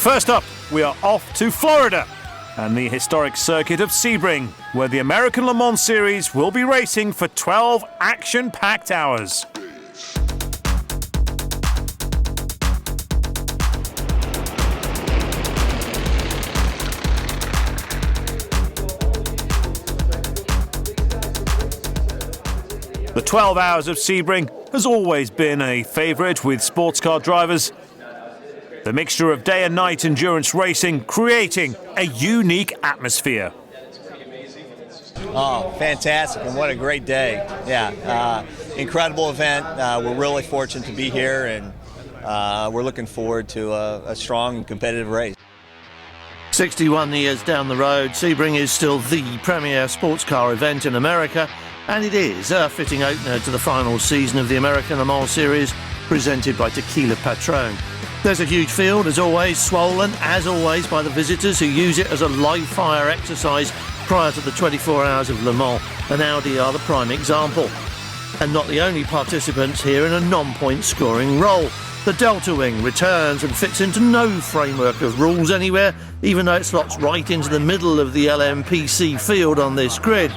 First up, we are off to Florida and the historic circuit of Sebring, where the American Le Mans Series will be racing for 12 action-packed hours. The 12 hours of Sebring has always been a favourite with sportscar drivers. The mixture of day and night endurance racing creating a unique atmosphere. Oh, fantastic, and what a great day. Yeah, incredible event. We're really fortunate to be here, and we're looking forward to a strong and competitive race. 61 years down the road, Sebring is still the premier sports car event in America, and it is a fitting opener to the final season of the American Le Mans Series, presented by Tequila Patron. There's a huge field, as always, swollen, as always, by the visitors who use it as a live-fire exercise prior to the 24 hours of Le Mans, and Audi are the prime example. And not the only participants here in a non-point scoring role. The Delta Wing returns and fits into no framework of rules anywhere, even though it slots right into the middle of the LMPC field on this grid.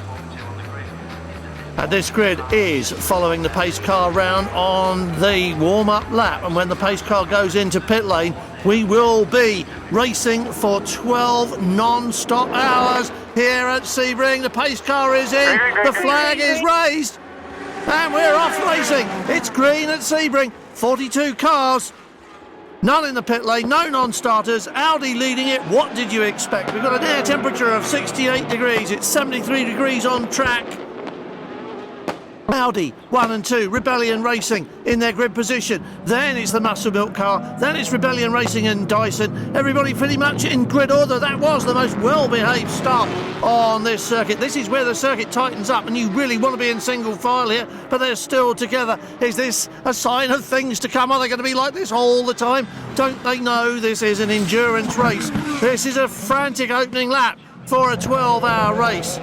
And this grid is following the pace car round on the warm-up lap, and when the pace car goes into pit lane, we will be racing for 12 non-stop hours here at Sebring. The pace car is in, the flag is raised, and we're off racing. It's green at Sebring, 42 cars, none in the pit lane, no non-starters, Audi leading it. What did you expect? We've got an air temperature of 68 degrees, it's 73 degrees on track. Audi 1 and 2, Rebellion Racing in their grid position. Then it's the Muscle Milk car. Then it's Rebellion Racing and Dyson. Everybody pretty much in grid order. That was the most well-behaved start on this circuit. This is where the circuit tightens up, and you really want to be in single file here, but they're still together. Is this a sign of things to come? Are they going to be like this all the time? Don't they know this is an endurance race? This is a frantic opening lap for a 12-hour race.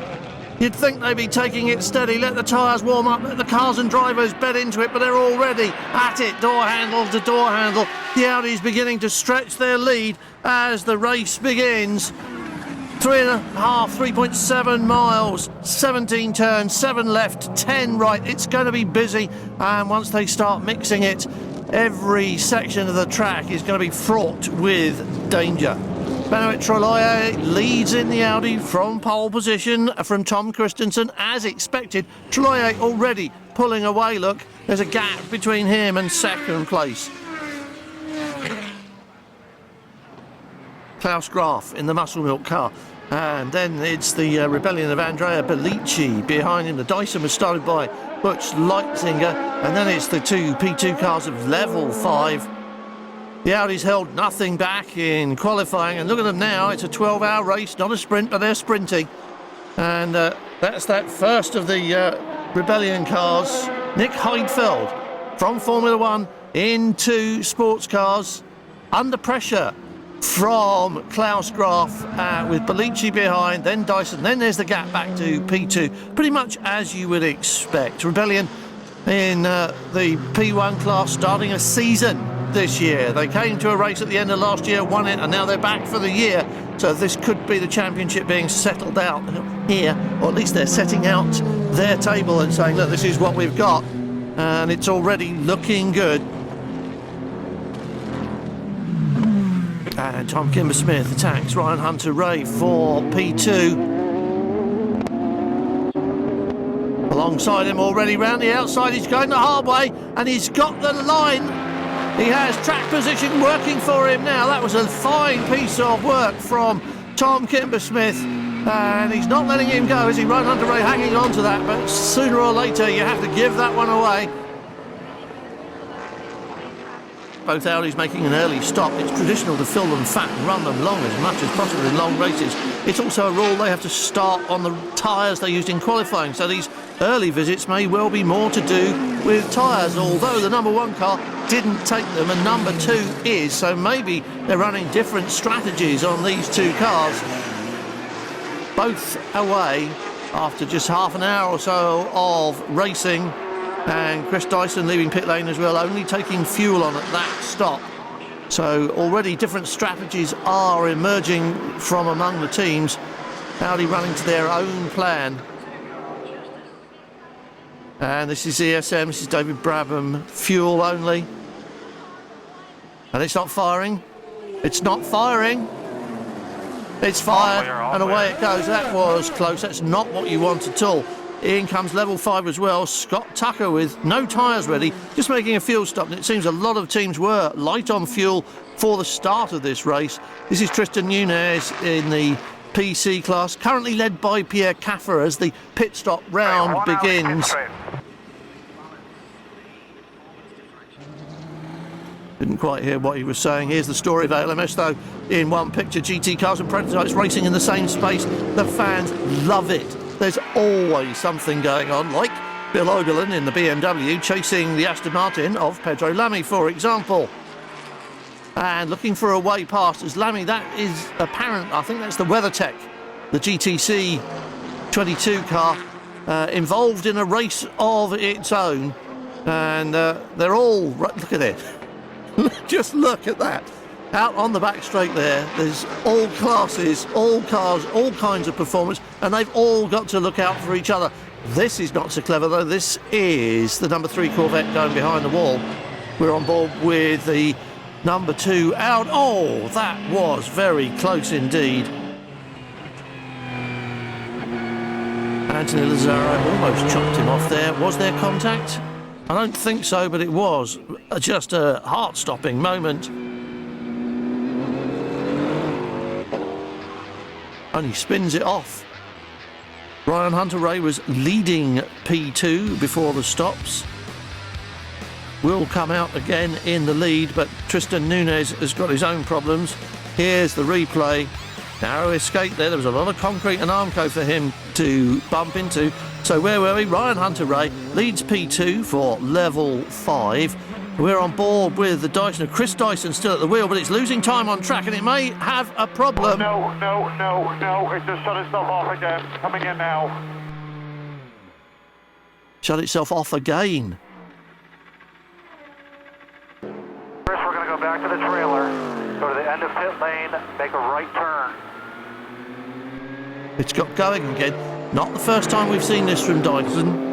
You'd think they'd be taking it steady, let the tyres warm up, let the cars and drivers bed into it, but they're already at it, door handle to door handle. The Audi's beginning to stretch their lead as the race begins. 3.7 miles, 17 turns, 7 left, 10 right. It's going to be busy, and once they start mixing it, every section of the track is going to be fraught with danger. Benoit Trolloyer leads in the Audi from pole position from Tom Christensen, as expected. Trolloyer already pulling away, look. There's a gap between him and second place. Klaus Graf in the Muscle Milk car. And then it's the Rebellion of Andrea Bellici behind him. The Dyson was started by Butch Leitzinger. And then it's the two P2 cars of level 5. The Audi's held nothing back in qualifying, and look at them now. It's a 12-hour race, not a sprint, but they're sprinting. And that's that first of the Rebellion cars. Nick Heidfeld from Formula One into sports cars, under pressure from Klaus Graf with Bellici behind, then Dyson, then there's the gap back to P2, pretty much as you would expect. Rebellion in the P1 class starting a season this year. They came to a race at the end of last year, won it, and now they're back for the year. So this could be the championship being settled out here, or at least they're setting out their table and saying, look, this is what we've got, and it's already looking good. And Tom Kimber-Smith attacks Ryan Hunter-Ray for P2. Alongside him already round the outside, he's going the hard way, and he's got the line. He has track position working for him now. That was a fine piece of work from Tom Kimber-Smith, and he's not letting him go, is he? Ryan Hunter-Ray hanging on to that, but sooner or later you have to give that one away. Both Audis making an early stop. It's traditional to fill them fat and run them long as much as possible in long races. It's also a rule they have to start on the tyres they used in qualifying, so these early visits may well be more to do with tyres, although the number 1 car didn't take them and number 2 is, so maybe they're running different strategies on these two cars. Both away after just half an hour or so of racing, and Chris Dyson leaving pit lane as well, only taking fuel on at that stop. So already different strategies are emerging from among the teams. Audi running to their own plan. And this is ESM, this is David Brabham, fuel only. And it's not firing. It's not firing. It's fired, and away it goes. That was close. That's not what you want at all. In comes level 5 as well. Scott Tucker with no tyres ready, just making a fuel stop. And it seems a lot of teams were light on fuel for the start of this race. This is Tristan Nunez in the PC class, currently led by Pierre Caffer as the pit stop round begins. Didn't quite hear what he was saying. Here's the story of ALMS though in one picture. GT cars and prototypes racing in the same space. The fans love it. There's always something going on, like Bill Oberlin in the BMW chasing the Aston Martin of Pedro Lamy, for example. And looking for a way past as Lamy, that is apparent. I think that's the WeatherTech, the GTC 22 car, involved in a race of its own. And they're all, look at it. Just look at that. Out on the back straight there's all classes, all cars, all kinds of performance, and they've all got to look out for each other. This is not so clever though. This is the number 3 Corvette going behind the wall. We're on board with the number 2 out. Oh, that was very close indeed. Anthony Lazzaro almost chopped him off there. Was there contact? I don't think so, but it was just a heart-stopping moment. And he spins it off. Ryan Hunter-Reay was leading P2 before the stops. Will come out again in the lead, but Tristan Nunez has got his own problems. Here's the replay. Narrow escape there. There was a lot of concrete and Armco for him to bump into. So where were we? Ryan Hunter-Reay leads P2 for level 5. We're on board with the Dyson. Chris Dyson still at the wheel, but it's losing time on track and it may have a problem. No. It just shut itself off again. Coming in now. Shut itself off again. Chris, we're going to go back to the trailer. Go to the end of pit lane. Make a right turn. It's got going again. Not the first time we've seen this from Dyson.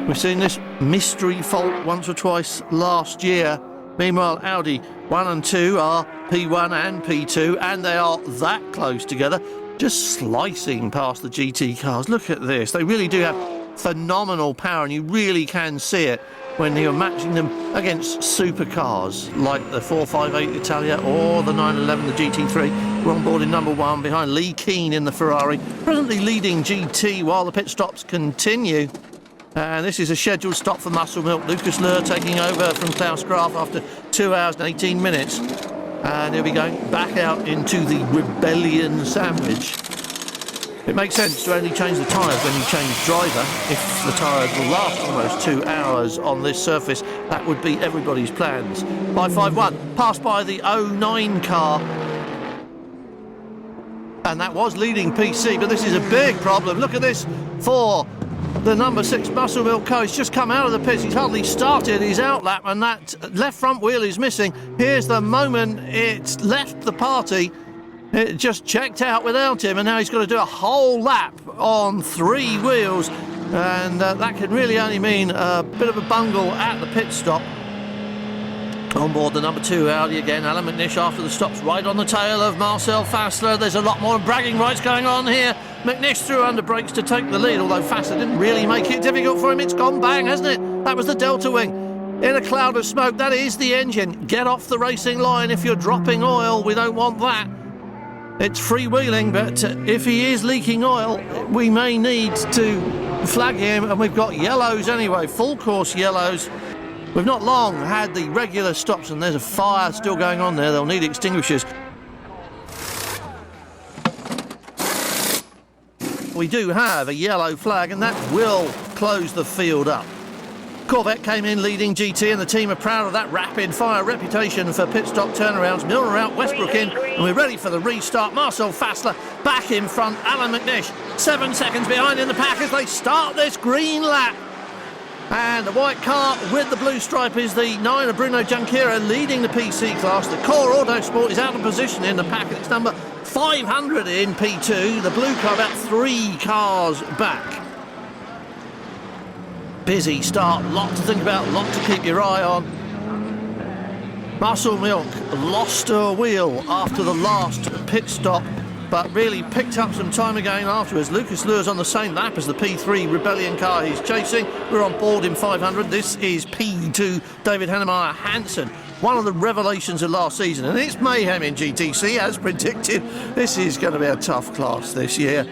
We've seen this mystery fault once or twice last year. Meanwhile, Audi 1 and 2 are P1 and P2, and they are that close together, just slicing past the GT cars. Look at this. They really do have phenomenal power, and you really can see it when you're matching them against supercars like the 458 Italia or the 911, the GT3. We're on board in number 1 behind Lee Keane in the Ferrari, presently leading GT while the pit stops continue. And this is a scheduled stop for Muscle Milk. Lucas Luhr taking over from Klaus Graf after 2 hours and 18 minutes. And he'll be going back out into the Rebellion Sandwich. It makes sense to only change the tyres when you change driver. If the tyres will last almost 2 hours on this surface, that would be everybody's plans. 551, passed by the 09 car. And that was leading PC, but this is a big problem. Look at this for the number 6 Muscle Milk car. He's just come out of the pits. He's hardly started his outlap, and that left front wheel is missing. Here's the moment it's left the party. It just checked out without him, and now he's got to do a whole lap on 3 wheels, and that can really only mean a bit of a bungle at the pit stop. On board the number 2 Audi again, Alan McNish after the stops, right on the tail of Marcel Fassler. There's a lot more bragging rights going on here. McNish threw under brakes to take the lead, although Fassler didn't really make it difficult for him. It's gone bang, hasn't it? That was the Delta Wing. In a cloud of smoke, that is the engine. Get off the racing line if you're dropping oil. We don't want that. It's freewheeling, but if he is leaking oil, we may need to flag him, and we've got yellows anyway, full course yellows. We've not long had the regular stops, and there's a fire still going on there. They'll need extinguishers. We do have a yellow flag, and that will close the field up. Corvette came in leading GT, and the team are proud of that rapid-fire reputation for pit stop turnarounds. Milner out, Westbrook in, and we're ready for the restart. Marcel Fassler back in front. Alan McNish 7 seconds behind in the pack as they start this green lap. And the white car with the blue stripe is the 9 of Bruno Junqueira, leading the PC class. The Core Autosport is out of position in the pack. It's number 500 in P2. The blue car about 3 cars back. Busy start, lot to think about, lot to keep your eye on. Muscle Milk lost a wheel after the last pit stop, but really picked up some time again afterwards. Lucas Lure's on the same lap as the P3 Rebellion car he's chasing. We're on board in 500. This is P2 David Hennemeyer Hansen, one of the revelations of last season. And it's mayhem in GTC, as predicted. This is going to be a tough class this year.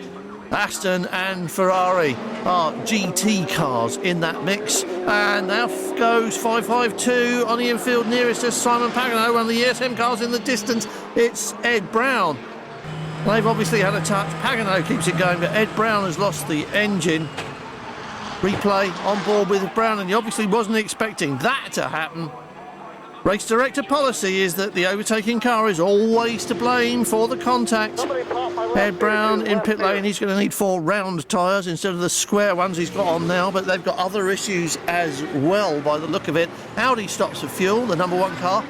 Aston and Ferrari are GT cars in that mix. And now goes 552 on the infield nearest us, Simon Pagano. One of the ESM cars in the distance, it's Ed Brown. They've obviously had a touch. Pagano keeps it going, but Ed Brown has lost the engine. Replay on board with Brown, and he obviously wasn't expecting that to happen. Race director policy is that the overtaking car is always to blame for the contact. Ed Brown in pit lane, he's going to need 4 round tyres instead of the square ones he's got on now, but they've got other issues as well by the look of it. Audi stops for fuel, the number 1 car,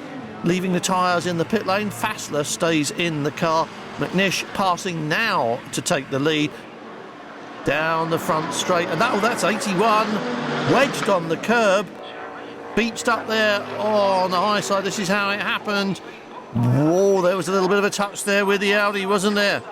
leaving the tyres in the pit lane. Fassler stays in the car. McNish passing now to take the lead. Down the front straight, and that's 81. Wedged on the curb. Beached up there on the high side. This is how it happened. Whoa, there was a little bit of a touch there with the Audi, wasn't there?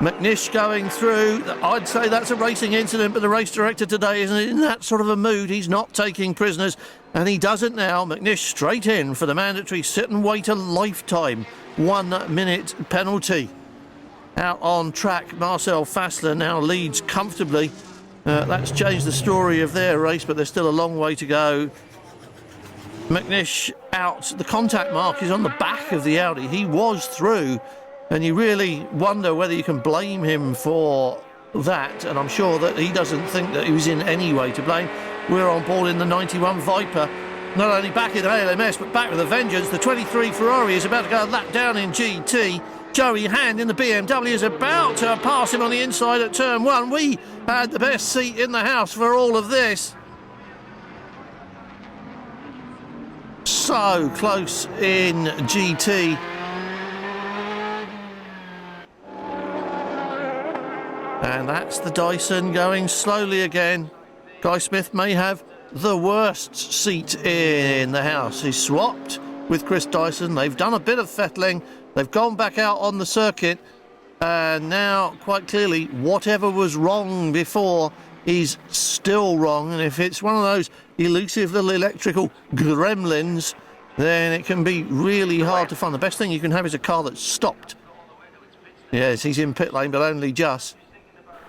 McNish going through. I'd say that's a racing incident, but the race director today isn't in that sort of a mood. He's not taking prisoners, and he does it now. McNish straight in for the mandatory sit and wait a lifetime 1-minute penalty. Out on track, Marcel Fassler now leads comfortably. That's changed the story of their race, but there's still a long way to go. McNish out. The contact mark is on the back of the Audi. He was through, and you really wonder whether you can blame him for that, and I'm sure that he doesn't think that he was in any way to blame. We're on board in the 91 Viper, not only back in ALMS but back with a vengeance. The 23 Ferrari is about to go a lap down in GT. Joey Hand in the BMW is about to pass him on the inside at turn 1. We had the best seat in the house for all of this. So close in GT. And that's the Dyson going slowly again. Guy Smith may have the worst seat in the house. He's swapped with Chris Dyson. They've done a bit of fettling. They've gone back out on the circuit. And now, quite clearly, whatever was wrong before is still wrong. And if it's one of those elusive little electrical gremlins, then it can be really hard to find. The best thing you can have is a car that's stopped. Yes, he's in pit lane, but only just.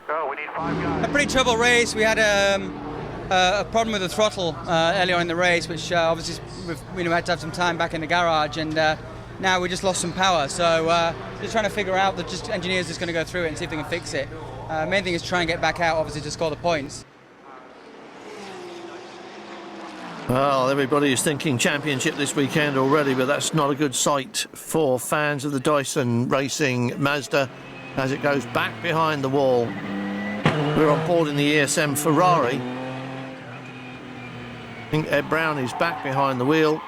Go, we need 5 guys. A pretty troubled race. We had a problem with the throttle earlier in the race, which obviously we had to have some time back in the garage, and now we just lost some power. So just trying to figure out that just engineers just going to go through it and see if they can fix it. Main thing is try and get back out, obviously, to score the points. Well, everybody is thinking championship this weekend already, but that's not a good sight for fans of the Dyson Racing Mazda as it goes back behind the wall. We're on board in the ESM Ferrari. I think Ed Brown is back behind the wheel.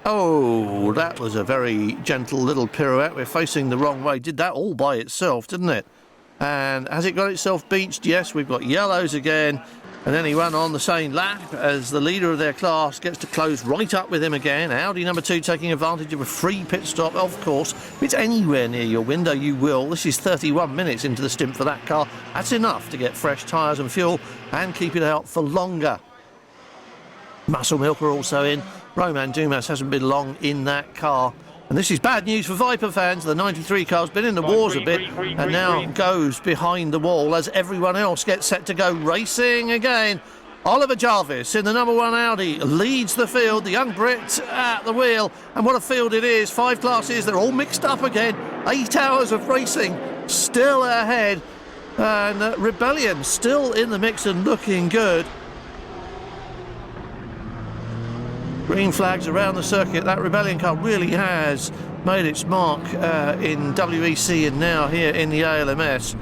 Oh, that was a very gentle little pirouette. We're facing the wrong way. Did that all by itself, didn't it? And has it got itself beached? Yes, we've got yellows again. And then he ran on the same lap as the leader of their class gets to close right up with him again. Audi number 2 taking advantage of a free pit stop. Of course, if it's anywhere near your window, you will. This is 31 minutes into the stint for that car. That's enough to get fresh tyres and fuel and keep it out for longer. Muscle Milk are also in. Roman Dumas hasn't been long in that car. And this is bad news for Viper fans. The 93 car's been in the wars a bit and now goes behind the wall as everyone else gets set to go racing again. Oliver Jarvis in the number 1 Audi leads the field, the young Brit at the wheel. And what a field it is. 5 classes, they're all mixed up again. 8 hours of racing still ahead. And Rebellion still in the mix and looking good. Green flags around the circuit. That Rebellion car really has made its mark in WEC and now here in the ALMS.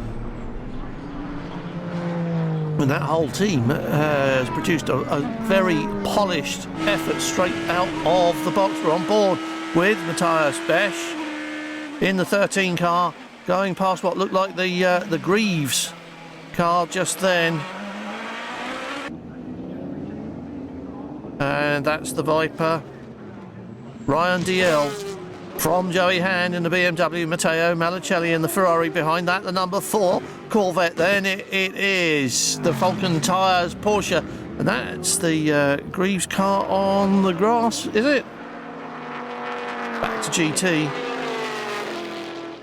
And that whole team has produced a very polished effort straight out of the box. We're on board with Matthias Besch in the 13 car, going past what looked like the Greaves car just then. And that's the Viper. Ryan DL from Joey Hand in the BMW, Matteo Malicelli in the Ferrari behind that, the number 4 Corvette. Then it is the Falcon Tyres Porsche, and that's the Greaves car on the grass, is it? Back to GT.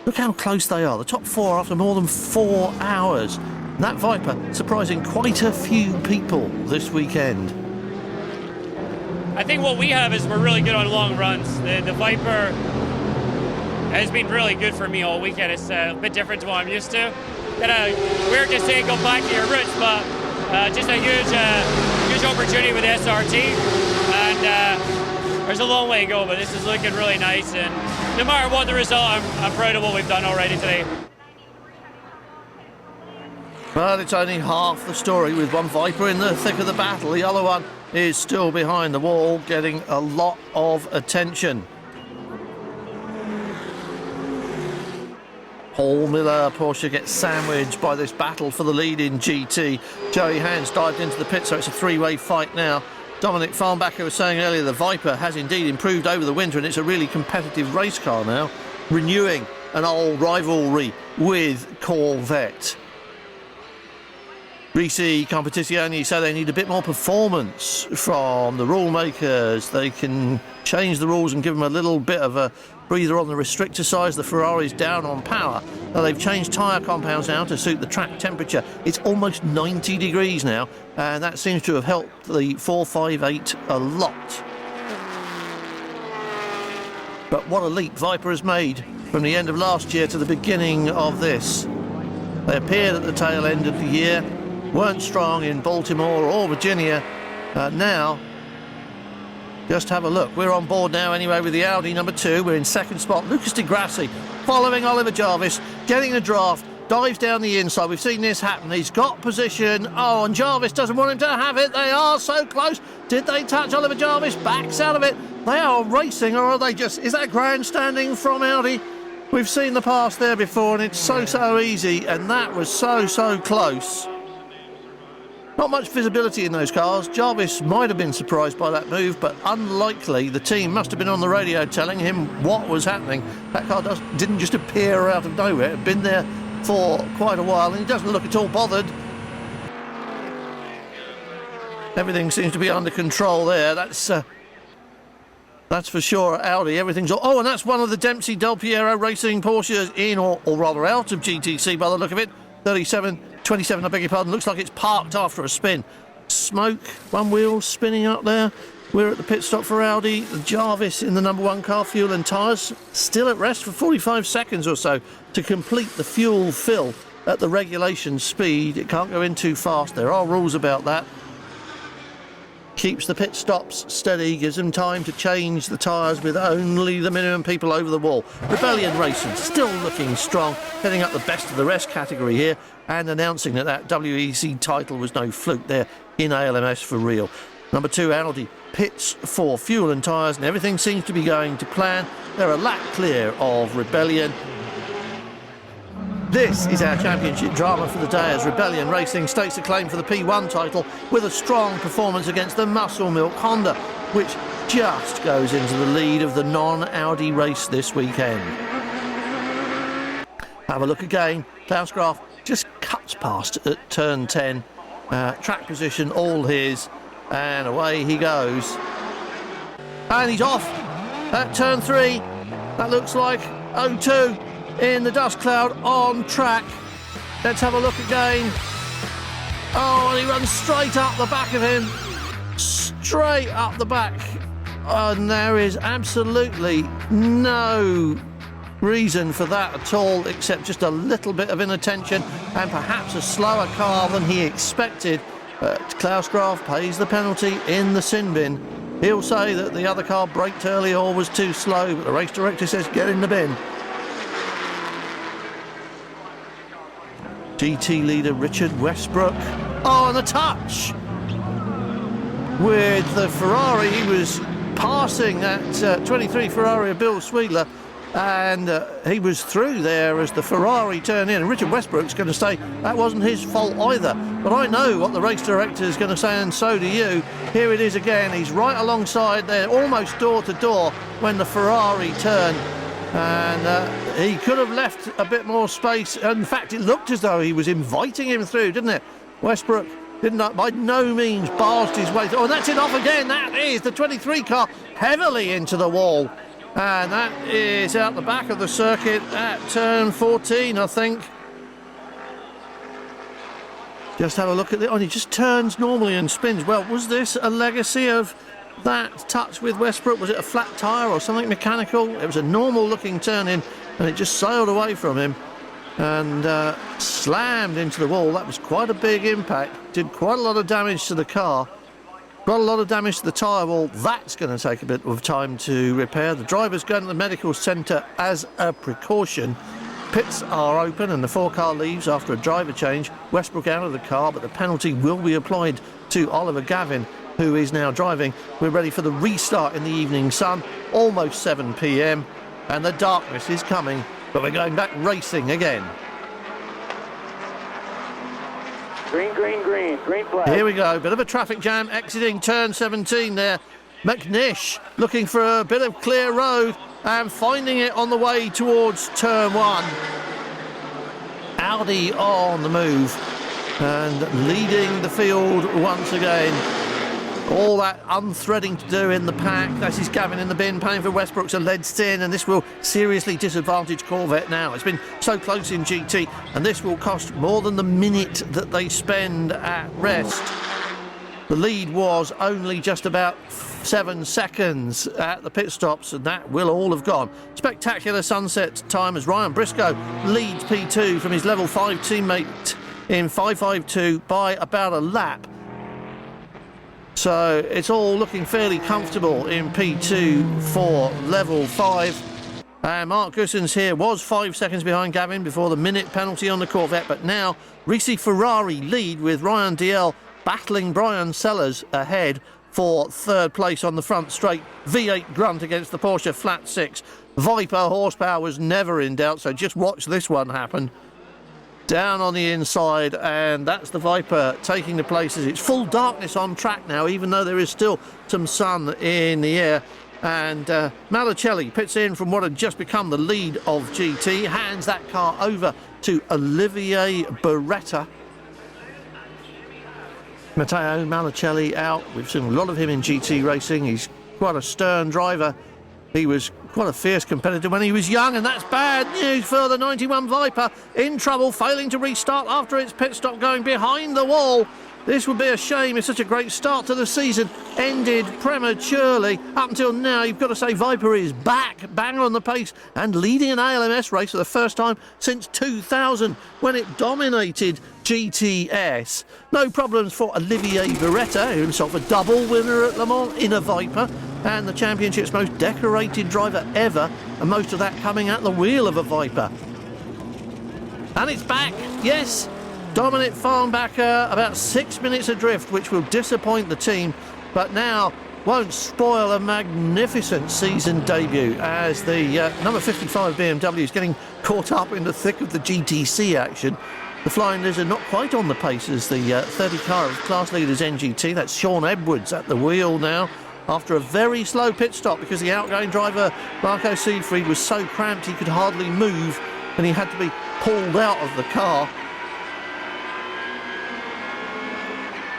Look how close they are, the top 4 after more than 4 hours. And that Viper surprising quite a few people this weekend. I think what we have is we're really good on long runs. The Viper has been really good for me all weekend. It's a bit different to what I'm used to. We're just saying go back to your roots, but just a huge opportunity with SRT. And there's a long way to go, but this is looking really nice. And no matter what the result, I'm proud of what we've done already today. Well, it's only half the story with one Viper in the thick of the battle. The other one is still behind the wall, getting a lot of attention. Paul Miller, Porsche gets sandwiched by this battle for the lead in GT. Joey Hands dived into the pit, so it's a three-way fight now. Dominic Farnbacher was saying earlier the Viper has indeed improved over the winter, and it's a really competitive race car now, renewing an old rivalry with Corvette. Risi Competizione say they need a bit more performance from the rule makers. They can change the rules and give them a little bit of a breather on the restrictor size. The Ferrari's down on power. Now they've changed tyre compounds now to suit the track temperature. It's almost 90 degrees now, and that seems to have helped the 458 a lot. But what a leap Viper has made from the end of last year to the beginning of this. They appeared at the tail end of the year, weren't strong in Baltimore or Virginia. Now, just have a look. We're on board now anyway with the Audi number 2. We're in second spot. Lucas Di Grassi following Oliver Jarvis, getting a draft, dives down the inside. We've seen this happen. He's got position. Oh, and Jarvis doesn't want him to have it. They are so close. Did they touch Oliver Jarvis? Backs out of it. They are racing, or are they just... Is that grandstanding from Audi? We've seen the pass there before, and it's so easy, and that was so close. Not much visibility in those cars. Jarvis might have been surprised by that move, but unlikely. The team must have been on the radio telling him what was happening. That car didn't just appear out of nowhere. It had been there for quite a while, and he doesn't look at all bothered. Everything seems to be under control there. That's for sure Audi. Everything's... Oh, and that's one of the Dempsey Del Piero Racing Porsches in, or rather out of GTC by the look of it. 27, I beg your pardon. Looks like it's parked after a spin. Smoke, one wheel spinning up there. We're at the pit stop for Audi. Jarvis in the number 1 car, fuel and tyres, still at rest for 45 seconds or so to complete the fuel fill at the regulation speed. It can't go in too fast. There are rules about that. Keeps the pit stops steady, gives them time to change the tyres with only the minimum people over the wall. Rebellion Racing still looking strong, heading up the best of the rest category here, and announcing that WEC title was no fluke. They're in ALMS for real. Number 2 Audi pits for fuel and tyres, and everything seems to be going to plan. They're a lap clear of Rebellion. This is our championship drama for the day as Rebellion Racing stakes a claim for the P1 title with a strong performance against the Muscle Milk Honda, which just goes into the lead of the non-Audi race this weekend. Have a look again. Klaus Graf just cuts past at turn 10. Track position all his, and away he goes. And he's off at turn 3. That looks like 02. In the dust cloud on track. Let's have a look again. Oh, and he runs straight up the back of him. Straight up the back. And there is absolutely no reason for that at all, except just a little bit of inattention and perhaps a slower car than he expected. Klaus Graf pays the penalty in the sin bin. He'll say that the other car braked early or was too slow, but the race director says get in the bin. GT leader Richard Westbrook. Oh, and a touch with the Ferrari. He was passing that 23 Ferrari of Bill Sweetler, and he was through there as the Ferrari turned in. And Richard Westbrook's going to say that wasn't his fault either. But I know what the race director is going to say, and so do you. Here it is again. He's right alongside there, almost door to door when the Ferrari turned. And he could have left a bit more space. In fact, it looked as though he was inviting him through, didn't it? Westbrook didn't by no means barged his way through. Oh, and that's it off again. That is the 23 car heavily into the wall. And that is out the back of the circuit at turn 14, I think. Just have a look at it. Oh, he just turns normally and spins. Well, was this a legacy of that touch with Westbrook? Was it a flat tyre or something mechanical? It was a normal looking turn in, and it just sailed away from him and slammed into the wall. That was quite a big impact. Did quite a lot of damage to the car. Got a lot of damage to the tyre wall. That's going to take a bit of time to repair. The driver's going to the medical centre as a precaution. Pits are open and the 4-car leaves after a driver change. Westbrook out of the car, but the penalty will be applied to Oliver Gavin, who is now driving. We're ready for the restart in the evening sun, almost 7 p.m, and the darkness is coming, but we're going back racing again. Green, green, green. Green flag. Here we go. Bit of a traffic jam exiting turn 17 there. McNish looking for a bit of clear road and finding it on the way towards turn 1. Audi on the move and leading the field once again. All that unthreading to do in the pack. That is Gavin in the bin, paying for Westbrook's a lead stint, and this will seriously disadvantage Corvette now. It's been so close in GT, and this will cost more than the minute that they spend at rest. The lead was only just about 7 seconds at the pit stops, and that will all have gone. Spectacular sunset time as Ryan Briscoe leads P2 from his level 5 teammate in 5.52 by about a lap. So it's all looking fairly comfortable in P2 for level 5. And Mark Goossens here was 5 seconds behind Gavin before the minute penalty on the Corvette, but now Ricci Ferrari lead with Ryan DL battling Brian Sellers ahead for third place on the front straight. V8 grunt against the Porsche flat 6. Viper horsepower was never in doubt, so just watch this one happen. Down on the inside, and that's the Viper taking the places. It's full darkness on track now, even though there is still some sun in the air. And Malicelli pits in from what had just become the lead of GT, hands that car over to Olivier Beretta. Matteo Malicelli out. We've seen a lot of him in GT racing. He's quite a stern driver. He was quite a fierce competitor when he was young, and that's bad news for the 91 Viper. In trouble, failing to restart after its pit stop, going behind the wall. This would be a shame if such a great start to the season ended prematurely. Up until now, you've got to say Viper is back, bang on the pace, and leading an ALMS race for the first time since 2000, when it dominated GTS. No problems for Olivier Beretta, himself a double winner at Le Mans in a Viper, and the championship's most decorated driver ever, and most of that coming at the wheel of a Viper. And it's back, yes. Dominic Farnbacher about 6 minutes adrift, which will disappoint the team, but now won't spoil a magnificent season debut as the number 55 BMW is getting caught up in the thick of the GTC action. The Flying Lizard not quite on the pace as the 30 car of class leaders NGT. That's Sean Edwards at the wheel now, after a very slow pit stop because the outgoing driver Marco Siegfried was so cramped he could hardly move and he had to be pulled out of the car.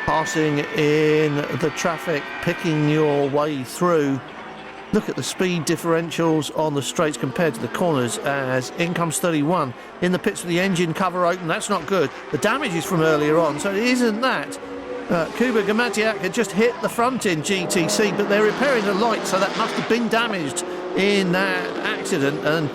Passing in the traffic, picking your way through. Look at the speed differentials on the straights compared to the corners as in comes 31 in the pits with the engine cover open. That's not good. The damage is from earlier on, so it isn't that. Kuba Gamatiak had just hit the front in GTC, but they're repairing the light, so that must have been damaged in that accident. And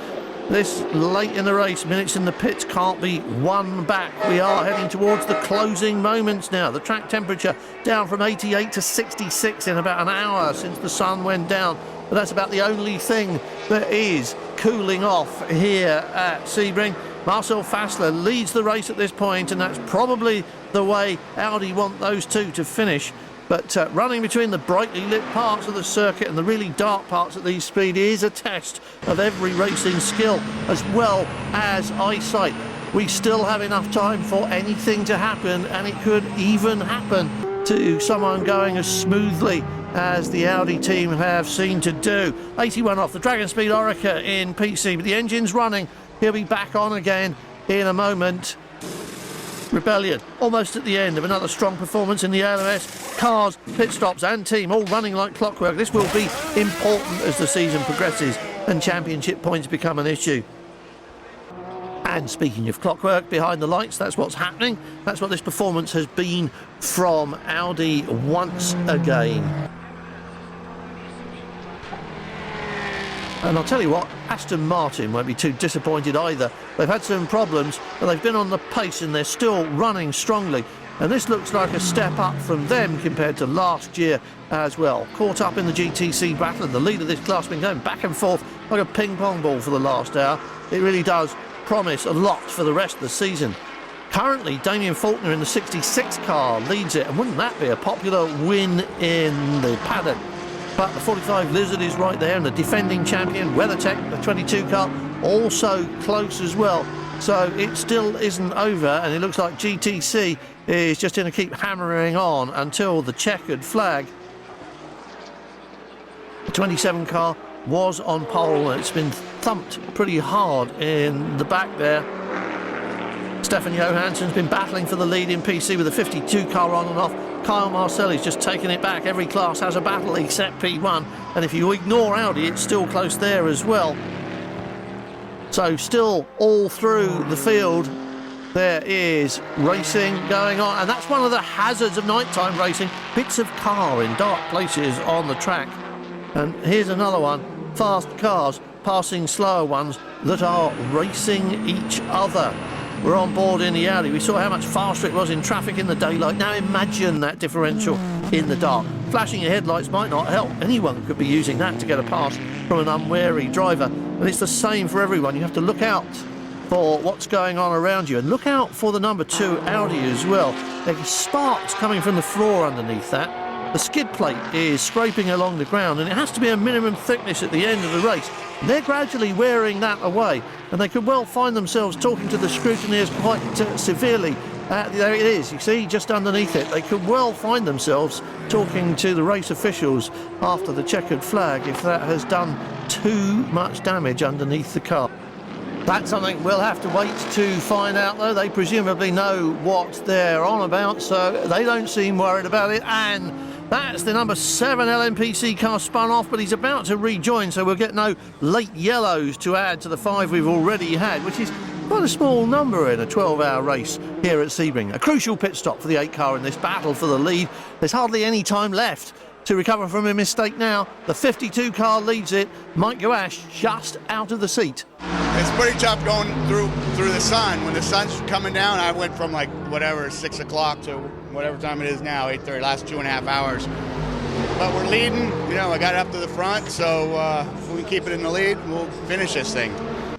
this late in the race, minutes in the pits can't be won back. We are heading towards the closing moments now. The track temperature down from 88 to 66 in about an hour since the sun went down. But that's about the only thing that is cooling off here at Sebring. Marcel Fassler leads the race at this point, and that's probably the way Audi want those two to finish. But running between the brightly lit parts of the circuit and the really dark parts at these speed is a test of every racing skill as well as eyesight. We still have enough time for anything to happen, and it could even happen to someone going as smoothly as the Audi team have seen to do. 81 off the Dragon Speed Orica in PC, but the engine's running. He'll be back on again in a moment. Rebellion almost at the end of another strong performance in the ALMS. Cars, pit stops and team all running like clockwork. This will be important as the season progresses and championship points become an issue. And speaking of clockwork, behind the lights, that's what's happening. That's what this performance has been from Audi once again. And I'll tell you what, Aston Martin won't be too disappointed either. They've had some problems, but they've been on the pace and they're still running strongly. And this looks like a step up from them compared to last year as well. Caught up in the GTC battle, and the lead of this class has been going back and forth like a ping-pong ball for the last hour. It really does promise a lot for the rest of the season. Currently, Damien Faulkner in the 66 car leads it, and wouldn't that be a popular win in the paddock? But the 45 Lizard is right there, and the defending champion WeatherTech, the 22 car, also close as well. So it still isn't over, and it looks like GTC is just going to keep hammering on until the checkered flag. The 27 car was on pole, and it's been thumped pretty hard in the back there. Stefan Johansson's been battling for the lead in PC with the 52 car on and off. Kyle Marcelli's just taken it back. Every class has a battle except P1, and if you ignore Audi, it's still close there as well. So still all through the field there is racing going on, and that's one of the hazards of nighttime racing, bits of car in dark places on the track. And here's another one, fast cars passing slower ones that are racing each other. We're on board in the Audi. We saw how much faster it was in traffic in the daylight. Now imagine that differential in the dark. Flashing your headlights might not help. Anyone could be using that to get a pass from an unwary driver. And it's the same for everyone. You have to look out for what's going on around you. And look out for the number 2 Audi as well. There's sparks coming from the floor underneath that. The skid plate is scraping along the ground, and it has to be a minimum thickness at the end of the race. They're gradually wearing that away, and they could well find themselves talking to the scrutineers quite severely. There it is, you see, just underneath it. They could well find themselves talking to the race officials after the checkered flag if that has done too much damage underneath the car. That's something we'll have to wait to find out, though. They presumably know what they're on about, so they don't seem worried about it. And that's the number 7 LMPC car spun off, but he's about to rejoin, so we'll get no late yellows to add to the 5 we've already had, which is quite a small number in a 12-hour race here at Sebring. A crucial pit stop for the 8 car in this battle for the lead. There's hardly any time left to recover from a mistake now. The 52 car leads it. Mike Gouache just out of the seat. It's pretty tough going through the sun. When the sun's coming down, I went from 6 o'clock to whatever time it is now, 8:30, last 2.5 hours. But we're leading. I got up to the front, so if we keep it in the lead, we'll finish this thing.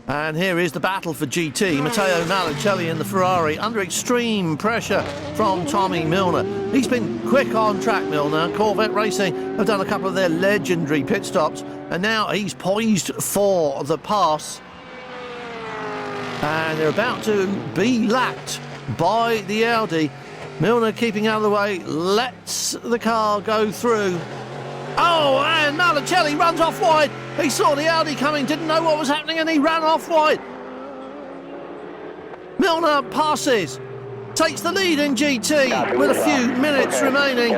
And here is the battle for GT. Matteo Malicelli in the Ferrari under extreme pressure from Tommy Milner. He's been quick on track, Milner. Corvette Racing have done a couple of their legendary pit stops, and now he's poised for the pass. And they're about to be lapped by the Audi. Milner keeping out of the way, lets the car go through. Oh, and Malicelli runs off wide. He saw the Audi coming, didn't know what was happening, and he ran off wide. Milner passes, takes the lead in GT with a few minutes remaining.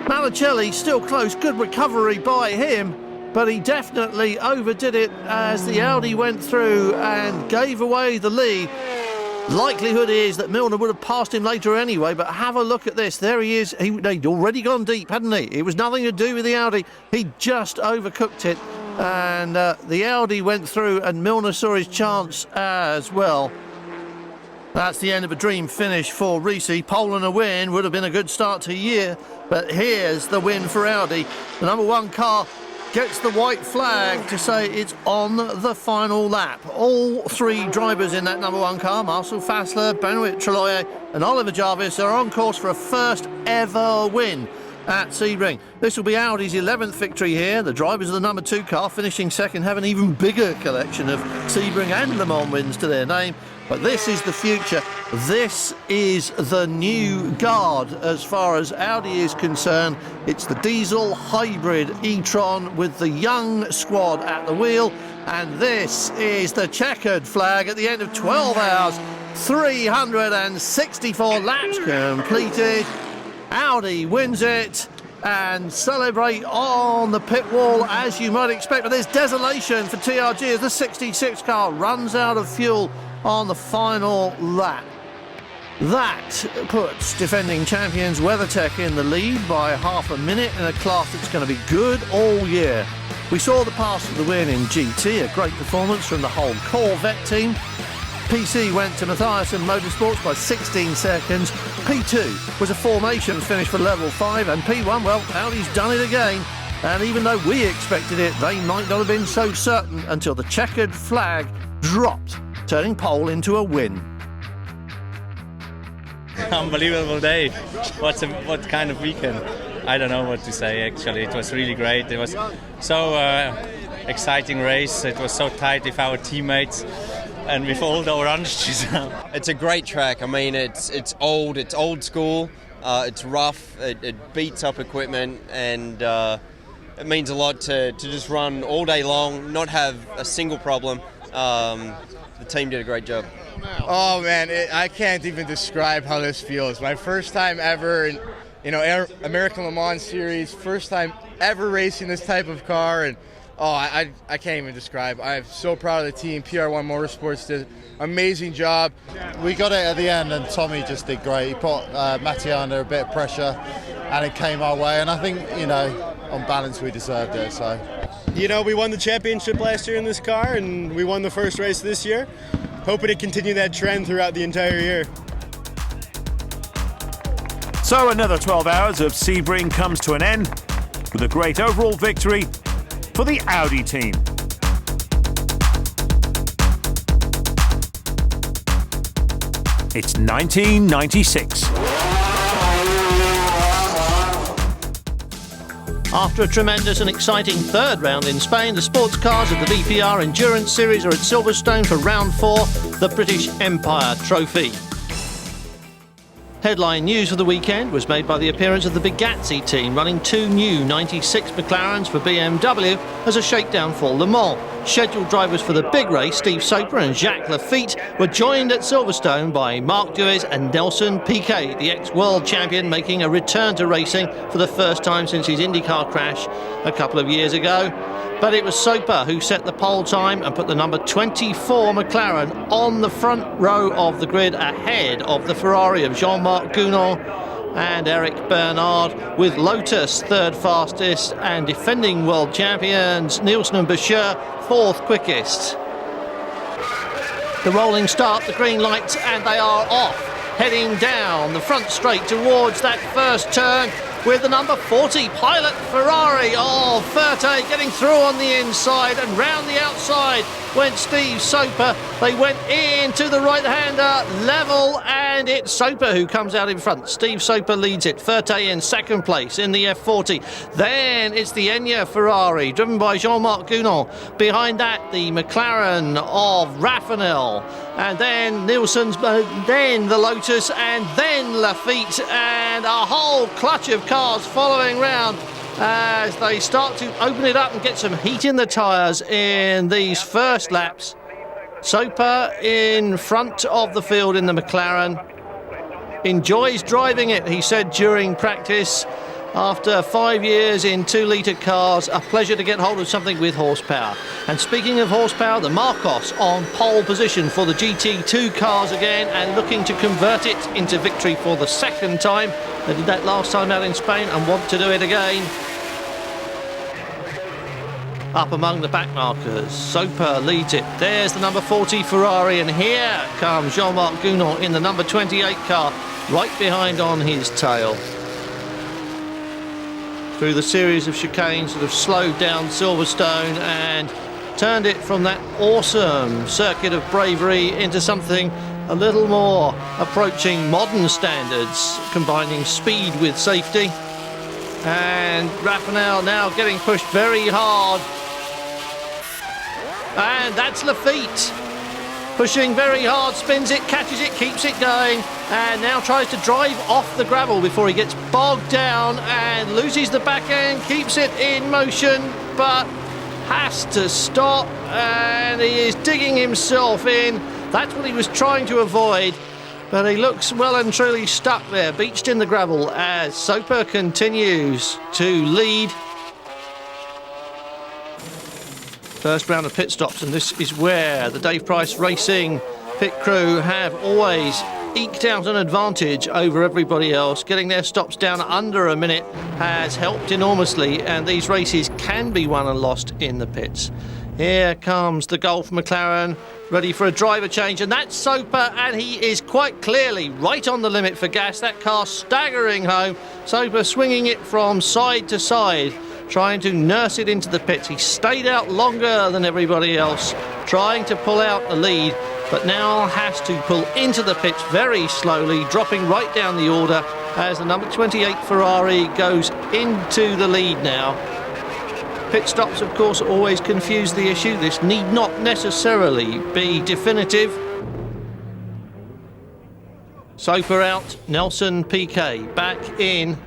Malicelli still close, good recovery by him, but he definitely overdid it as the Audi went through and gave away the lead. Likelihood is that Milner would have passed him later anyway, but have a look at this. There he is. He'd already gone deep, hadn't he? It was nothing to do with the Audi. He just overcooked it, and the Audi went through, and Milner saw his chance as well. That's the end of a dream finish for Risi. Pole and a win would have been a good start to the year, but here's the win for Audi. The number 1 car gets the white flag to say it's on the final lap. All three drivers in that number one car, Marcel Fassler, Benoit Treloyer and Oliver Jarvis, are on course for a first ever win at Sebring. This will be Audi's 11th victory here. The drivers of the number two car, finishing second, have an even bigger collection of Sebring and Le Mans wins to their name. But this is the future. This is the new guard as far as Audi is concerned. It's the diesel hybrid e-tron with the young squad at the wheel. And this is the checkered flag at the end of 12 hours, 364 laps completed. Audi wins it and celebrate on the pit wall as you might expect. But there's desolation for TRG as the 66 car runs out of fuel on the final lap. That puts defending champions WeatherTech in the lead by half a minute in a class that's going to be good all year. We saw the pass of the win in GT, a great performance from the whole Corvette team. PC went to Matthias and Motorsports by 16 seconds. P2 was a formation finish for level 5, and P1, well, Audi's done it again. And even though we expected it, they might not have been so certain until the checkered flag dropped, turning pole into a win. Unbelievable day. What kind of weekend? I don't know what to say, actually. It was really great. It was so exciting race. It was so tight with our teammates and with all the oranges. It's a great track. I mean, it's old school. It's rough. It beats up equipment, and it means a lot to just run all day long, not have a single problem. The team did a great job. Oh man, I can't even describe how this feels. My first time ever in, American Le Mans Series, first time ever racing this type of car, and I can't even describe. I'm so proud of the team. PR1 Motorsports did an amazing job. We got it at the end, and Tommy just did great. He put Mattia under a bit of pressure, and it came our way. And I think, on balance, we deserved it. So, we won the championship last year in this car, and we won the first race this year. Hoping to continue that trend throughout the entire year. So another 12 hours of Sebring comes to an end with a great overall victory for the Audi team. It's 1996. After a tremendous and exciting third round in Spain, the sports cars of the VPR Endurance Series are at Silverstone for round 4, the British Empire Trophy. Headline news of the weekend was made by the appearance of the Bugatti team running 2 new 96 McLarens for BMW as a shakedown for Le Mans. Scheduled drivers for the big race, Steve Soper and Jacques Lafitte, were joined at Silverstone by Marc Duez and Nelson Piquet, the ex-world champion making a return to racing for the first time since his IndyCar crash a couple of years ago. But it was Soper who set the pole time and put the number 24 McLaren on the front row of the grid ahead of the Ferrari of Jean-Marc Gounon and Eric Bernard, with Lotus third fastest and defending world champions Nielsen and Boucher fourth quickest. The rolling start, the green lights, and they are off, heading down the front straight towards that first turn with the number 40 pilot Ferrari of Verte getting through on the inside, and round the outside went Steve Soper. They went into the right-hander level, and it's Soper who comes out in front. Steve Soper leads it. Verte in second place in the F40. Then it's the Enya Ferrari driven by Jean-Marc Gounon. Behind that, the McLaren of Raffinel, and then Nielsen's, then the Lotus, and then Lafitte, and a whole clutch of cars following round as they start to open it up and get some heat in the tyres in these first laps. Soper in front of the field in the McLaren. Enjoys driving it, he said during practice. After 5 years in 2-litre cars, a pleasure to get hold of something with horsepower. And speaking of horsepower, the Marcos on pole position for the GT2 cars again, and looking to convert it into victory for the second time. They did that last time out in Spain and want to do it again. Up among the back markers, Soper leads it. There's the number 40 Ferrari, and here comes Jean-Marc Gounon in the number 28 car, right behind on his tail. through the series of chicanes that have slowed down Silverstone and turned it from that awesome circuit of bravery into something a little more approaching modern standards, combining speed with safety. And Raphael now getting pushed very hard. And that's Lafitte. Pushing very hard, spins it, catches it, keeps it going, and now tries to drive off the gravel before he gets bogged down and loses the back end, keeps it in motion, but has to stop, and he is digging himself in. That's what he was trying to avoid, but he looks well and truly stuck there, beached in the gravel, as Soper continues to lead. First round of pit stops, and this is where the Dave Price Racing pit crew have always eked out an advantage over everybody else. Getting their stops down under a minute has helped enormously, and these races can be won and lost in the pits. Here comes the Golf McLaren, ready for a driver change, and that's Soper, and he is quite clearly right on the limit for gas. That car staggering home, Soper swinging it from side to side, trying to nurse it into the pits. He stayed out longer than everybody else, trying to pull out the lead, but now has to pull into the pits very slowly, dropping right down the order as the number 28 Ferrari goes into the lead now. Pit stops, of course, always confuse the issue. This need not necessarily be definitive. Soper out, Nelson Piquet back in.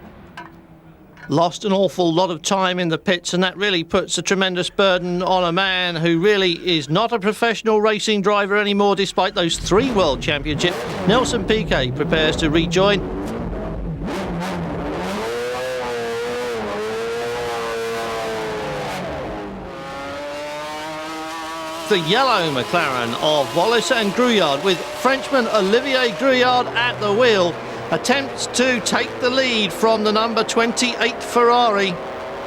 Lost an awful lot of time in the pits, and that really puts a tremendous burden on a man who really is not a professional racing driver anymore, despite those 3 World Championships. Nelson Piquet prepares to rejoin. The yellow McLaren of Wallace and Grouillard, with Frenchman Olivier Grouillard at the wheel, attempts to take the lead from the number 28 Ferrari.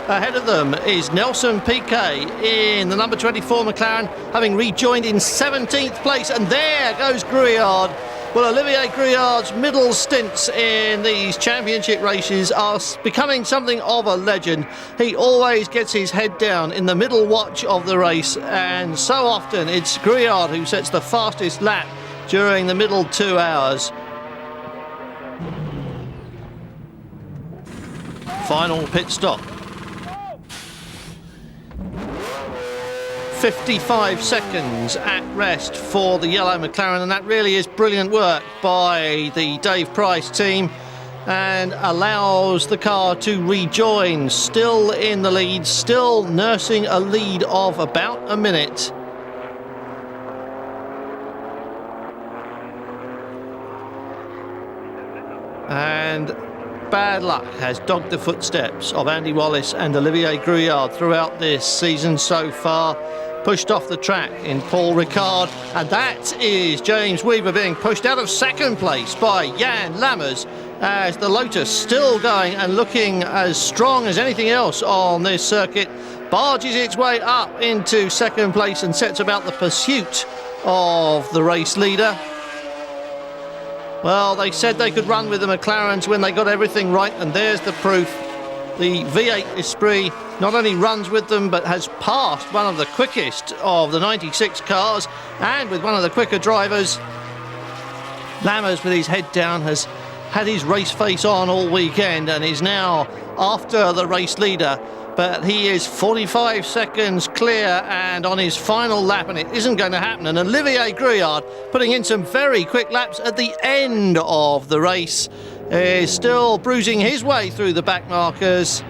Ahead of them is Nelson Piquet in the number 24 McLaren, having rejoined in 17th place, and there goes Grouillard. Well, Olivier Grouillard's middle stints in these championship races are becoming something of a legend. He always gets his head down in the middle watch of the race, and so often it's Grouillard who sets the fastest lap during the middle 2 hours. Final pit stop. 55 seconds at rest for the yellow McLaren, and that really is brilliant work by the Dave Price team, and allows the car to rejoin, still in the lead, still nursing a lead of about a minute. And bad luck has dogged the footsteps of Andy Wallace and Olivier Grouillard throughout this season so far. Pushed off the track in Paul Ricard, and that is James Weaver being pushed out of second place by Jan Lammers, as the Lotus, still going and looking as strong as anything else on this circuit, barges its way up into second place and sets about the pursuit of the race leader. Well, they said they could run with the McLarens when they got everything right, and there's the proof. The V8 Esprit not only runs with them, but has passed one of the quickest of the 96 cars, and with one of the quicker drivers. Lammers, with his head down, has had his race face on all weekend and is now after the race leader, but he is 45 seconds clear and on his final lap, and it isn't going to happen. And Olivier Grouillard, putting in some very quick laps at the end of the race, is still bruising his way through the back markers.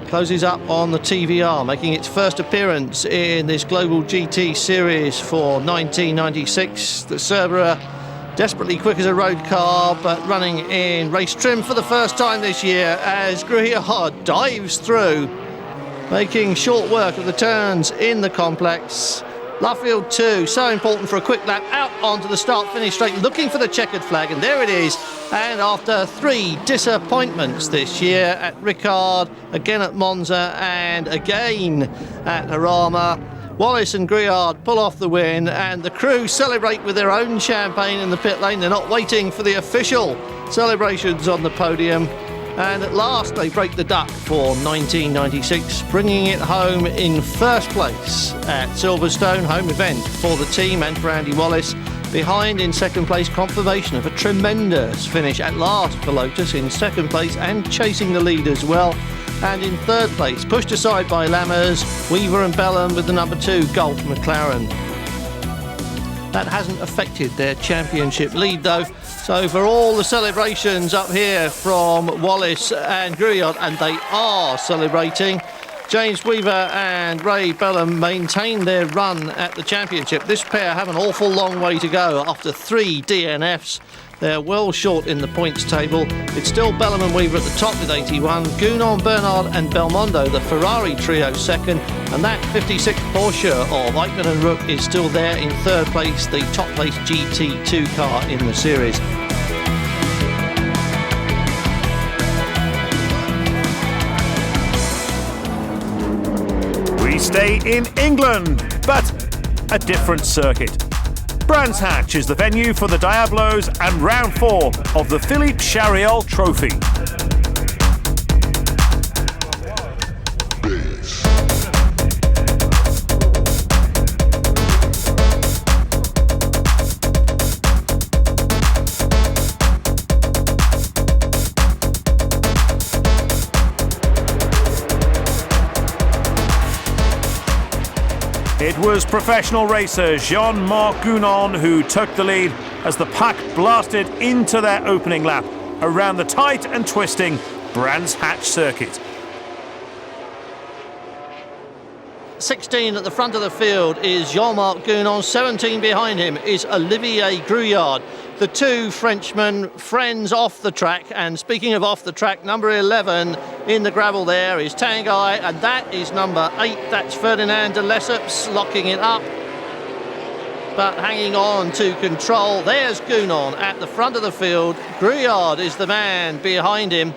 Closes up on the TVR, making its first appearance in this Global GT Series for 1996. The Cerberus, desperately quick as a road car, but running in race trim for the first time this year, as Grouillard dives through, making short work of the turns in the complex. Luffield 2, so important for a quick lap, out onto the start-finish straight, looking for the checkered flag, and there it is. And after 3 disappointments this year at Ricard, again at Monza, and again at Harama, Wallace and Grouillard pull off the win, and the crew celebrate with their own champagne in the pit lane. They're not waiting for the official celebrations on the podium. And at last they break the duck for 1996, bringing it home in first place at Silverstone, home event for the team and for Andy Wallace. Behind in second place, confirmation of a tremendous finish at last for Lotus in second place and chasing the lead as well. And in third place, pushed aside by Lammers, Weaver and Bellham with the number 2 Gulf McLaren. That hasn't affected their championship lead though. So for all the celebrations up here from Wallace and Gruillard, and they are celebrating, James Weaver and Ray Bellham maintain their run at the championship. This pair have an awful long way to go after 3 DNFs. They're well short in the points table. It's still Bellham and Weaver at the top with 81. Gounon, Bernard and Belmondo, the Ferrari trio, second. And that 56 Porsche of Eichmann and Rook is still there in third place, the top place GT2 car in the series. We stay in England, but a different circuit. Brands Hatch is the venue for the Diablos and round 4 of the Philippe Chariot Trophy. It was professional racer Jean-Marc Gounon who took the lead as the pack blasted into their opening lap around the tight and twisting Brands Hatch circuit. 16 at the front of the field is Jean-Marc Gounon. 17 behind him is Olivier Gruillard. The two Frenchmen, friends off the track. And speaking of off the track, number 11 in the gravel there is Tanguy, and that is number 8. That's Ferdinand de Lesseps locking it up, but hanging on to control. There's Gounon at the front of the field. Gruillard is the man behind him.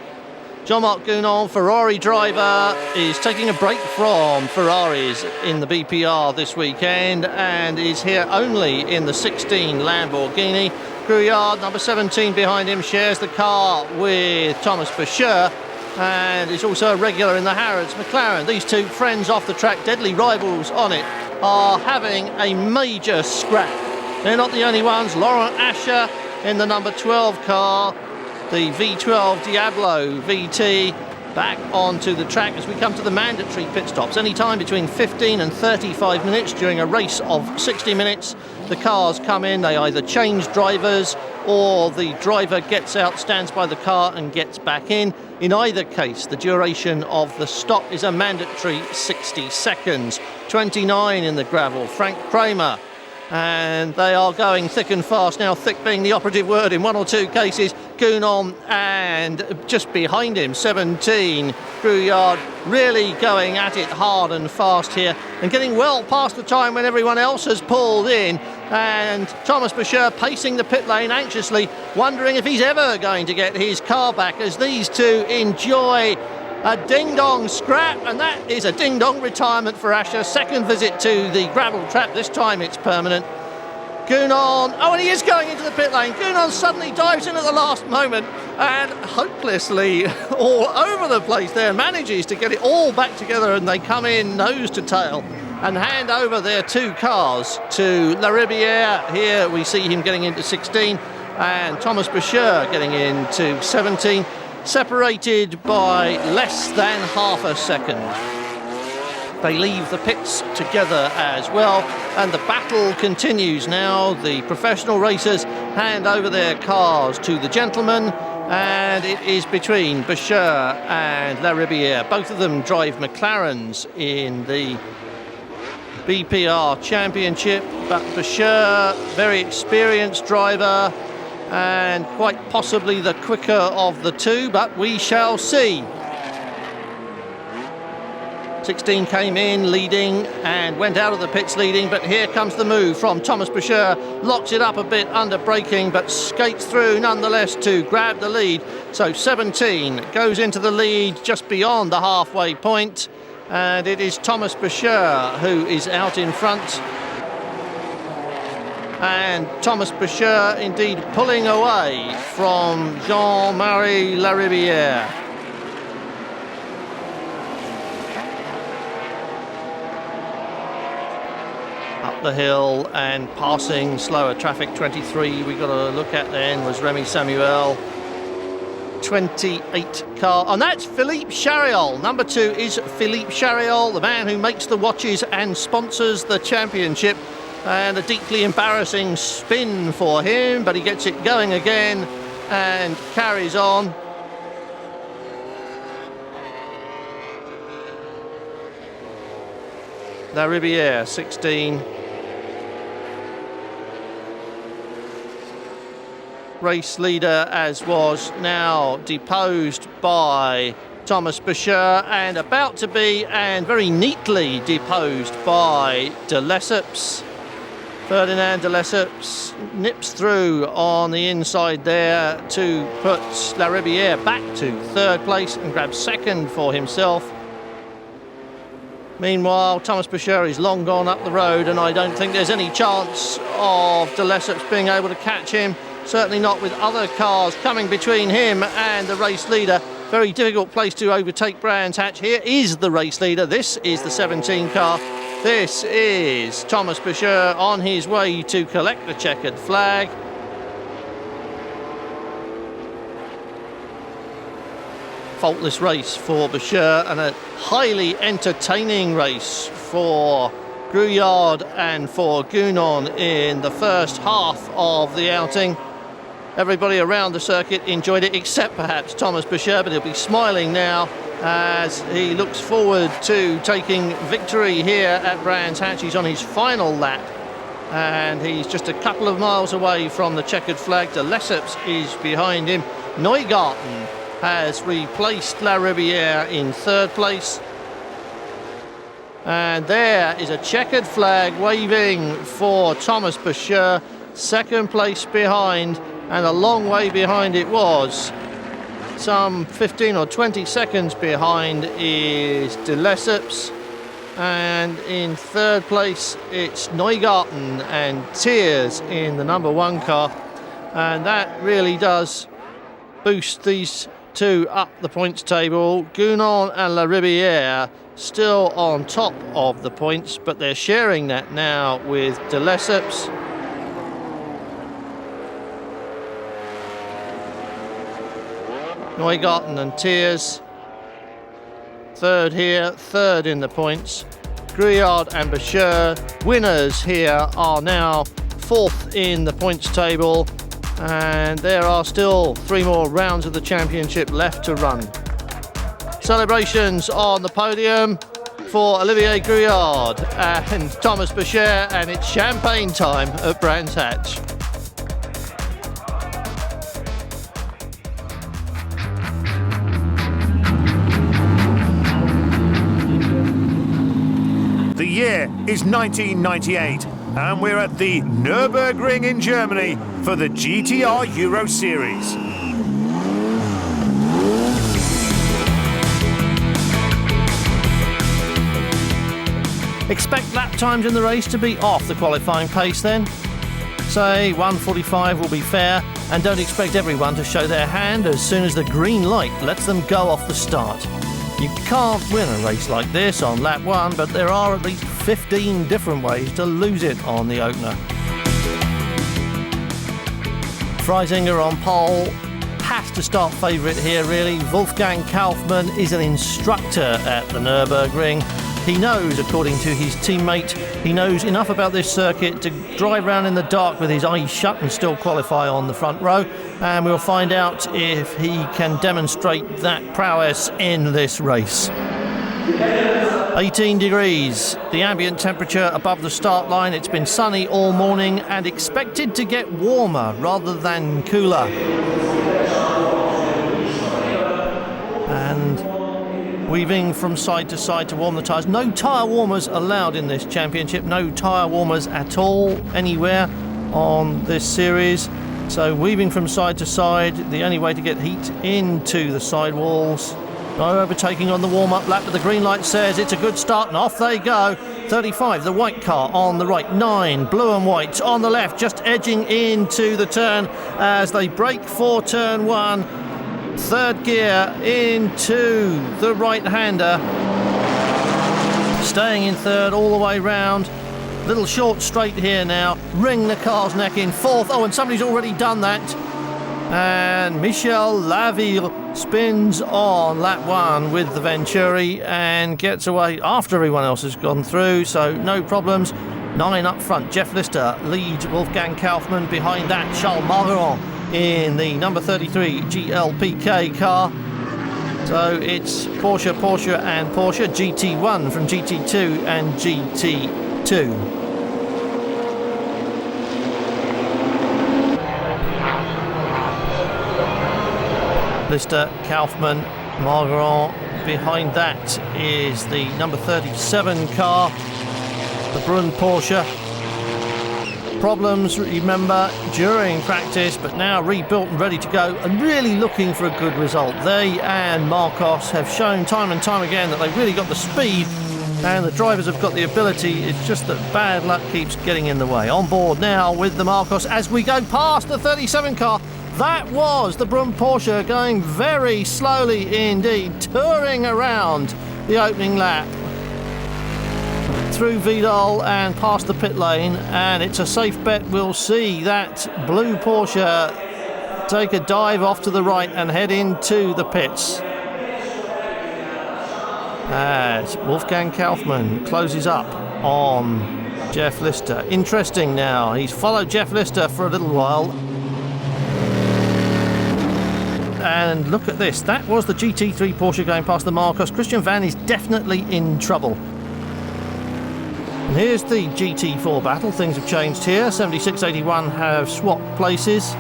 Jean-Marc Gounon, Ferrari driver, is taking a break from Ferraris in the BPR this weekend and is here only in the 16 Lamborghini. Gruillard, number 17 behind him, shares the car with Thomas Boucher and is also a regular in the Harrods McLaren. These two friends off the track, deadly rivals on it, are having a major scrap. They're not the only ones. Laurent Asher in the number 12 car, the V.12 Diablo VT, back onto the track as we come to the mandatory pit stops. Any time between 15 and 35 minutes during a race of 60 minutes, the cars come in, they either change drivers or the driver gets out, stands by the car and gets back in. In either case, the duration of the stop is a mandatory 60 seconds. 29 in the gravel, Frank Kramer. And they are going thick and fast now, thick being the operative word in one or two cases. Gounon and just behind him, 17, Gruillard, really going at it hard and fast here and getting well past the time when everyone else has pulled in. And Thomas Boucher pacing the pit lane anxiously, wondering if he's ever going to get his car back as these two enjoy a ding-dong scrap, and that is a ding-dong retirement for Asher. Second visit to the gravel trap, this time it's permanent. Gounon, oh, and he is going into the pit lane. Gounon suddenly dives in at the last moment and hopelessly all over the place there, manages to get it all back together, and they come in nose to tail and hand over their two cars to Laribière. Here we see him getting into 16 and Thomas Boucher getting into 17. Separated by less than half a second. They leave the pits together as well, and the battle continues now. The professional racers hand over their cars to the gentlemen, and it is between Boucher and Laribière. Both of them drive McLarens in the BPR Championship, but Boucher, very experienced driver, and quite possibly the quicker of the two, but we shall see. 16 came in leading and went out of the pits leading, but here comes the move from Thomas Boucher, locks it up a bit under braking, but skates through nonetheless to grab the lead. So 17 goes into the lead just beyond the halfway point, and it is Thomas Boucher who is out in front. And Thomas Boucher indeed pulling away from Jean-Marie Laribière. up the hill and passing slower traffic. 23 we got to look at then was Remy Samuel. 28 car, and that's Philippe Chariol. Number 2 is Philippe Chariol, the man who makes the watches and sponsors the championship. And a deeply embarrassing spin for him, but he gets it going again and carries on. La Rivière, 16. Race leader, as was now deposed by Thomas Boucher, and about to be, and very neatly deposed by de Lesseps. Ferdinand de Lesseps nips through on the inside there to put La Rivière back to third place and grab second for himself. Meanwhile, Thomas Boucher is long gone up the road, and I don't think there's any chance of de Lesseps being able to catch him. Certainly not with other cars coming between him and the race leader. Very difficult place to overtake Brands Hatch. Here is the race leader. This is the 17 car. This is Thomas Boucher on his way to collect the checkered flag. Faultless race for Boucher, and a highly entertaining race for Grouillard and for Gounon in the first half of the outing. Everybody around the circuit enjoyed it, except perhaps Thomas Boucher, but he'll be smiling now as he looks forward to taking victory here at Brands Hatch. He's on his final lap, and he's just a couple of miles away from the checkered flag. De Lesseps is behind him. Neugarten has replaced La Rivière in third place. And there is a checkered flag waving for Thomas Boucher, second place behind, and a long way behind it was. Some 15 or 20 seconds behind is de Lesseps, and in third place it's Neugarten and Thiers in the number 1 car, and that really does boost these two up the points table. Gounon and La Rivière still on top of the points, but they're sharing that now with de Lesseps. Neugarten and Thiers third here, third in the points. Grouillard and Boucher, winners here, are now fourth in the points table, and there are still 3 more rounds of the championship left to run. Celebrations on the podium for Olivier Grouillard and Thomas Boucher, and it's champagne time at Brands Hatch. The year is 1998, and we're at the Nürburgring in Germany for the GTR Euro Series. Expect lap times in the race to be off the qualifying pace then. Say 1:45 will be fair, and don't expect everyone to show their hand as soon as the green light lets them go off the start. You can't win a race like this on lap 1, but there are at least 15 different ways to lose it on the opener. Freisinger on pole, has to start favourite here really. Wolfgang Kaufmann is an instructor at the Nürburgring. He knows, according to his teammate, he knows enough about this circuit to drive around in the dark with his eyes shut and still qualify on the front row. And we'll find out if he can demonstrate that prowess in this race. 18 degrees, the ambient temperature above the start line. It's been sunny all morning and expected to get warmer rather than cooler. And weaving from side to side to warm the tyres. No tyre warmers allowed in this championship. No tyre warmers at all anywhere on this series. So weaving from side to side, the only way to get heat into the sidewalls. No overtaking on the warm-up lap, but the green light says it's a good start, and off they go. 35, the white car on the right. 9, blue and white on the left, just edging into the turn as they brake for turn 1. Third gear into the right-hander, staying in third all the way round. Little short straight here now. Ring the car's neck in. Fourth. Oh, and somebody's already done that. And Michel Laville spins on lap 1 with the Venturi and gets away after everyone else has gone through, so no problems. 9 up front. Jeff Lister leads Wolfgang Kaufmann. Behind that, Charles Marguerite in the number 33 GLPK car. So it's Porsche, and Porsche. GT1 from GT2 and GT2. Lister, Kaufmann, Marguerite. Behind that is the number 37 car, the Brunn Porsche. Problems, remember, during practice, but now rebuilt and ready to go and really looking for a good result. They and Marcos have shown time and time again that they've really got the speed and the drivers have got the ability. It's just that bad luck keeps getting in the way. On board now with the Marcos as we go past the 37 car. That was the Brunn Porsche going very slowly indeed, touring around the opening lap through Vidal and past the pit lane, and it's a safe bet we'll see that blue Porsche take a dive off to the right and head into the pits as Wolfgang Kaufmann closes up on Jeff Lister. Interesting now, he's followed Jeff Lister for a little while. And look at this, that was the GT3 Porsche going past the Marcos. Christian Van is definitely in trouble. And here's the GT4 battle. Things have changed here. 76-81 have swapped places.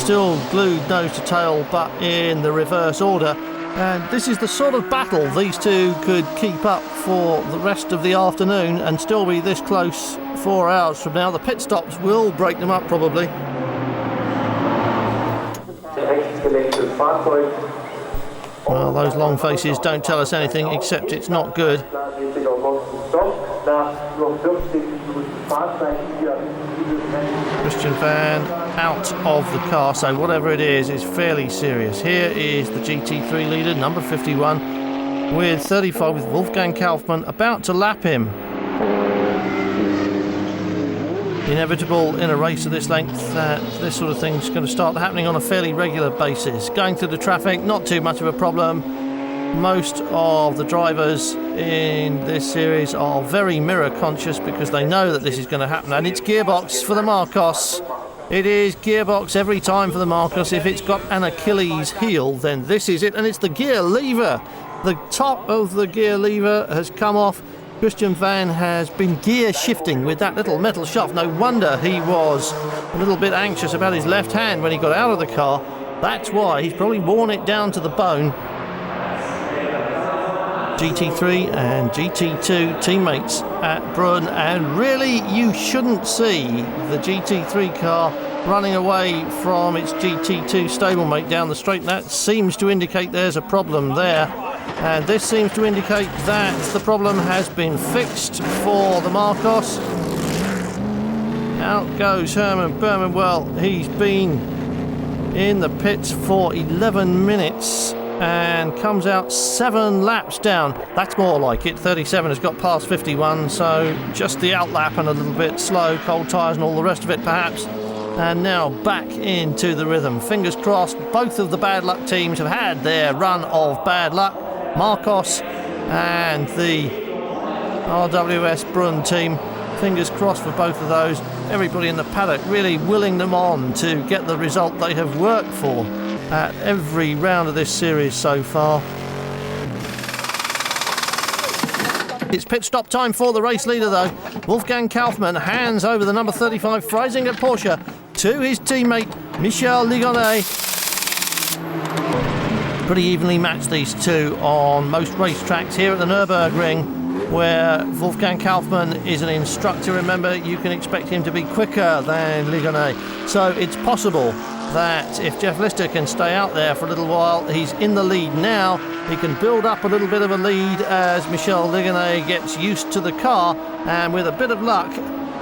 Still glued nose to tail, but in the reverse order. And this is the sort of battle these two could keep up for the rest of the afternoon and still be this close 4 hours from now. The pit stops will break them up probably. Well, those long faces don't tell us anything except it's not good. Christian Van out of the car, so whatever it is fairly serious. Here is the GT3 leader, number 51, with 35, with Wolfgang Kaufmann about to lap him. Inevitable in a race of this length that this sort of thing's going to start happening on a fairly regular basis. Going through the traffic, not too much of a problem. Most of the drivers in this series are very mirror conscious because they know that this is going to happen, and it's gearbox for the Marcos. It is gearbox every time for the Marcos. If it's got an Achilles heel, then this is it, and it's the gear lever. The top of the gear lever has come off. Christian Van has been gear shifting with that little metal shaft. No wonder he was a little bit anxious about his left hand when he got out of the car. That's why he's probably worn it down to the bone. GT3 and GT2 teammates at Brunn, and really you shouldn't see the GT3 car running away from its GT2 stablemate down the straight. That seems to indicate there's a problem there, and this seems to indicate that the problem has been fixed for the Marcos. Out goes Herman Berman. Well, he's been in the pits for 11 minutes and comes out 7 laps down. That's more like it. 37 has got past 51, so just the outlap and a little bit slow, cold tyres and all the rest of it perhaps. And now back into the rhythm. Fingers crossed, both of the bad luck teams have had their run of bad luck. Marcos and the RWS Brunn team. Fingers crossed for both of those. Everybody in the paddock really willing them on to get the result they have worked for at every round of this series so far. It's pit stop time for the race leader though. Wolfgang Kaufmann hands over the number 35 Freisinger Porsche to his teammate Michel Ligonnet. Pretty evenly matched these two on most racetracks. Here at the Nürburgring, where Wolfgang Kaufmann is an instructor, remember, you can expect him to be quicker than Ligonnet. So it's possible that if Jeff Lister can stay out there for a little while, he's in the lead now. He can build up a little bit of a lead as Michel Ligonnet gets used to the car, and with a bit of luck,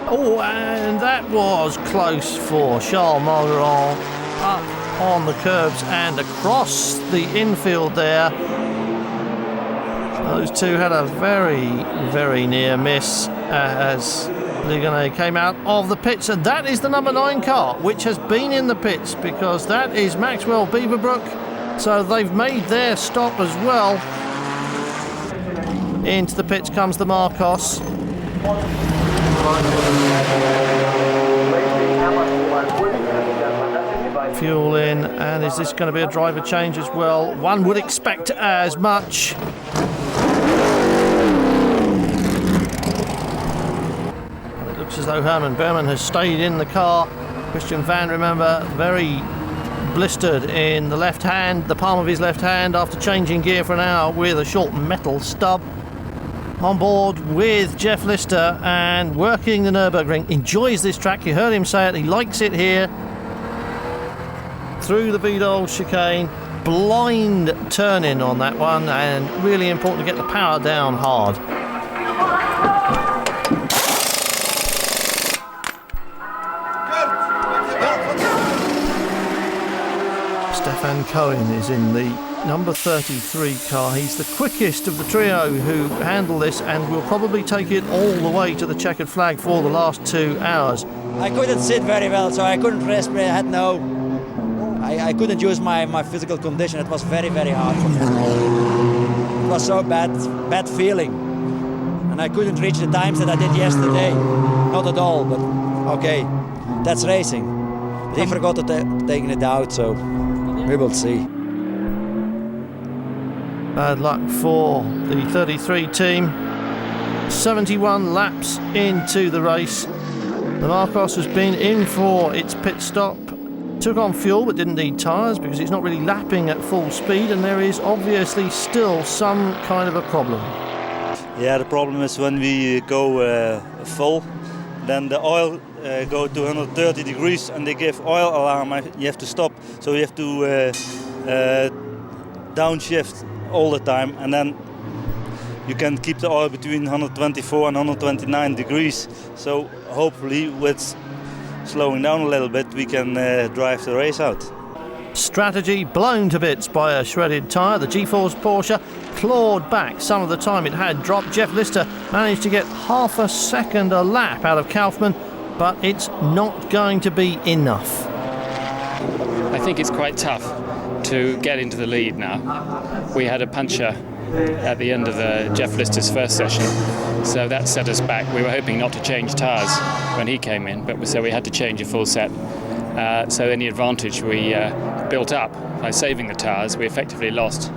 oh, and that was close for Charles Marguerite, up on the curbs and across the infield there. Those two had a very, very near miss as Ligone came out of the pits, and that is the number 9 car which has been in the pits, because that is Maxwell Beaverbrook. So they've made their stop as well. Into the pits comes the Marcos. Fuel in, and is this going to be a driver change as well? One would expect as much. It looks as though Herman Behrman has stayed in the car. Christian Van, remember, very blistered in the left hand, the palm of his left hand, after changing gear for an hour with a short metal stub. On board with Jeff Lister and working the Nürburgring. Enjoys this track, you heard him say it, he likes it here. Through the Vidal chicane, blind turn-in on that one, and really important to get the power down hard. Stefan Cohen is in the number 33 car. He's the quickest of the trio who handle this, and will probably take it all the way to the checkered flag for the last 2 hours. I couldn't sit very well, so I couldn't rest. I couldn't use my physical condition. It was very, very hard for me. It was so bad feeling. And I couldn't reach the times that I did yesterday. Not at all, but okay, that's racing. But he forgot to take it out, so we will see. Bad luck for the 33 team. 71 laps into the race. The Marcos has been in for its pit stop. Took on fuel but didn't need tyres because it's not really lapping at full speed, and there is obviously still some kind of a problem. Yeah, the problem is when we go full, then the oil go to 130 degrees and they give oil alarm. You have to stop, so you have to downshift all the time, and then you can keep the oil between 124 and 129 degrees. So hopefully with slowing down a little bit we can drive the race out. Strategy blown to bits by a shredded tyre. The G-Force Porsche clawed back some of the time it had dropped. Jeff Lister managed to get half a second a lap out of Kaufmann, but it's not going to be enough. I think it's quite tough to get into the lead now. We had a puncher at the end of Jeff Lister's first session, so that set us back. We were hoping not to change tyres when he came in, but so we had to change a full set. So any advantage we built up by saving the tyres, we effectively lost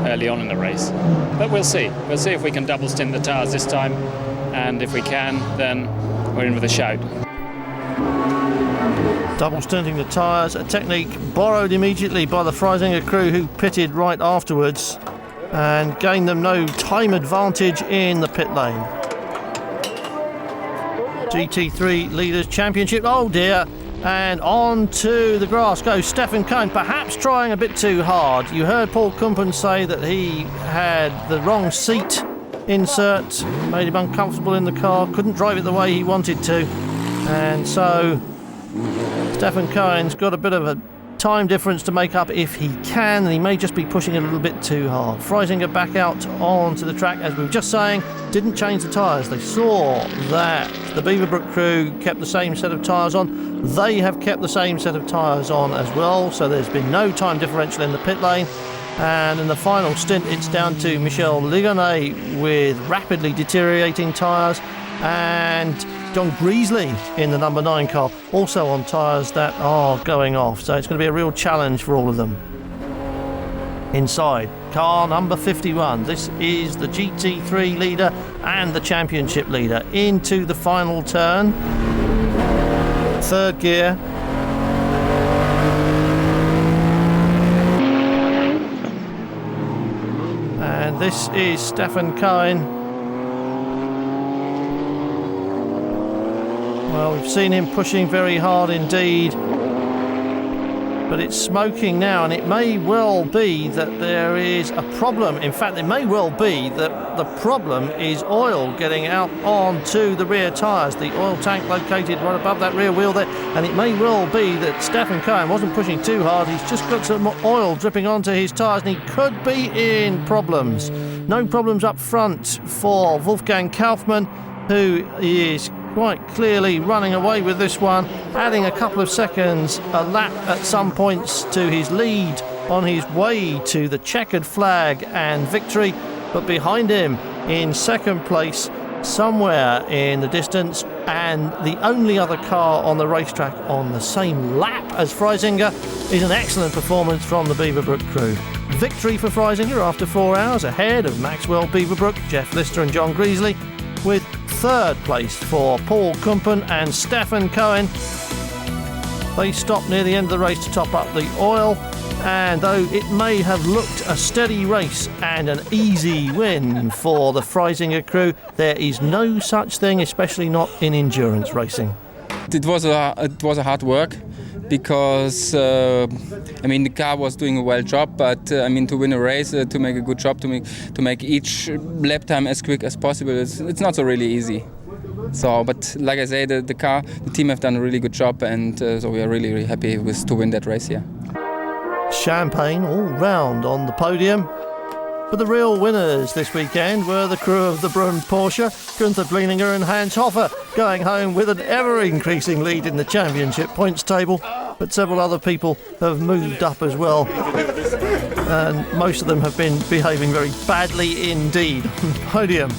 early on in the race. But we'll see. We'll see if we can double stint the tyres this time, and if we can, then we're in with a shout. Double stinting the tyres, a technique borrowed immediately by the Freisinger crew, who pitted right afterwards and gained them no time advantage in the pit lane. GT3 Leaders Championship, oh dear, and on to the grass goes Stefan Cohen, perhaps trying a bit too hard. You heard Paul Kumpen say that he had the wrong seat insert, made him uncomfortable in the car, couldn't drive it the way he wanted to, and so Stefan Cohen's got a bit of a time difference to make up if he can, and he may just be pushing it a little bit too hard. Freisinger back out onto the track, as we were just saying, didn't change the tyres. They saw that the Beaverbrook crew kept the same set of tyres on. They have kept the same set of tyres on as well, so there's been no time differential in the pit lane. And in the final stint, it's down to Michel Ligone with rapidly deteriorating tyres, and John Greasley in the number 9 car, also on tyres that are going off. So it's going to be a real challenge for all of them. Inside, car number 51. This is the GT3 leader and the championship leader. Into the final turn. Third gear. And this is Stefan Cohen. Well, we've seen him pushing very hard indeed, but it's smoking now, and it may well be that there is a problem. In fact, it may well be that the problem is oil getting out onto the rear tyres. The oil tank located right above that rear wheel there, and it may well be that Stefan Cohen wasn't pushing too hard. He's just got some oil dripping onto his tyres, and he could be in problems. No problems up front for Wolfgang Kaufmann, who is quite clearly running away with this one, adding a couple of seconds a lap at some points to his lead on his way to the checkered flag and victory. But behind him in second place, somewhere in the distance, and the only other car on the racetrack on the same lap as Freisinger, is an excellent performance from the Beaverbrook crew. Victory for Freisinger after 4 hours, ahead of Maxwell Beaverbrook, Jeff Lister and John Greasley, with third place for Paul Kumpen and Stefan Cohen. They stopped near the end of the race to top up the oil, and though it may have looked a steady race and an easy win for the Freisinger crew, there is no such thing, especially not in endurance racing. It was a hard work because the car was doing a well job, but to win a race, to make a good job, to make each lap time as quick as possible, it's not so really easy. So, but like I say, the team have done a really good job, and so we are really, really happy to win that race here. Champagne all round on the podium. But the real winners this weekend were the crew of the Brunn Porsche, Gunther Blieninger and Hans Hoffer, going home with an ever-increasing lead in the championship points table. But several other people have moved up as well, and most of them have been behaving very badly indeed on the podium.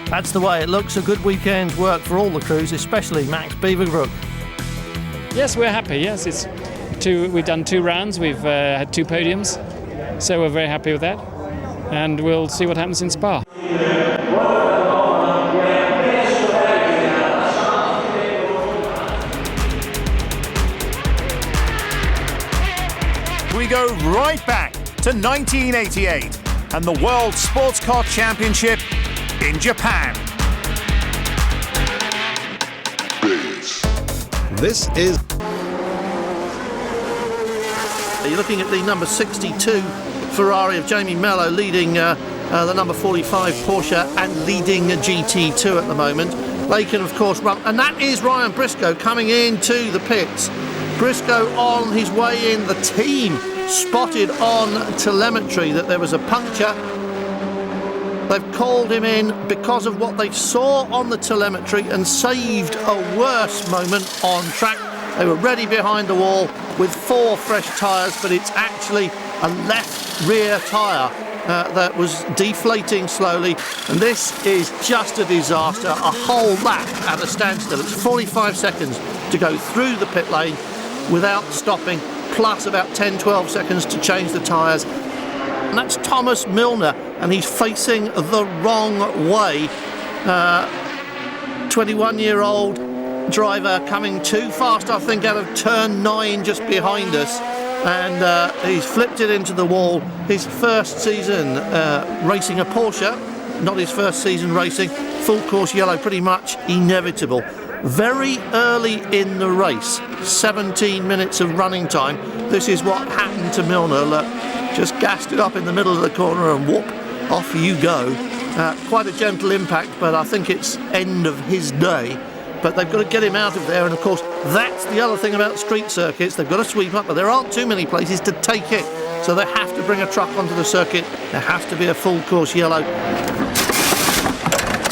That's the way it looks. A good weekend's work for all the crews, especially Max Beaverbrook. Yes, we're happy. Yes, we've done 2 rounds. We've had 2 podiums, so we're very happy with that. And we'll see what happens in Spa. We go right back to 1988 and the World Sportscar Championship in Japan. This is... You're looking at the number 62 Ferrari of Jamie Mello leading the number 45 Porsche and leading a GT2 at the moment. They can of course run, and that is Ryan Briscoe coming into the pits. Briscoe on his way in. The team spotted on telemetry that there was a puncture. They've called him in because of what they saw on the telemetry and saved a worse moment on track. They were ready behind the wall with 4 fresh tyres, but it's actually a left rear tyre that was deflating slowly, and this is just a disaster. A whole lap at a standstill. It's 45 seconds to go through the pit lane without stopping, plus about 10-12 seconds to change the tyres. And that's Thomas Milner, and he's facing the wrong way. 21-year-old driver coming too fast, I think, out of turn 9 just behind us, and he's flipped it into the wall. His first season racing a Porsche, not his first season racing, full course yellow, pretty much inevitable. Very early in the race, 17 minutes of running time. This is what happened to Milner. Look, just gassed it up in the middle of the corner and whoop, off you go. Quite a gentle impact, but I think it's end of his day. But they've got to get him out of there, and of course that's the other thing about street circuits. They've got to sweep up, but there aren't too many places to take it, so they have to bring a truck onto the circuit. There has to be a full course yellow.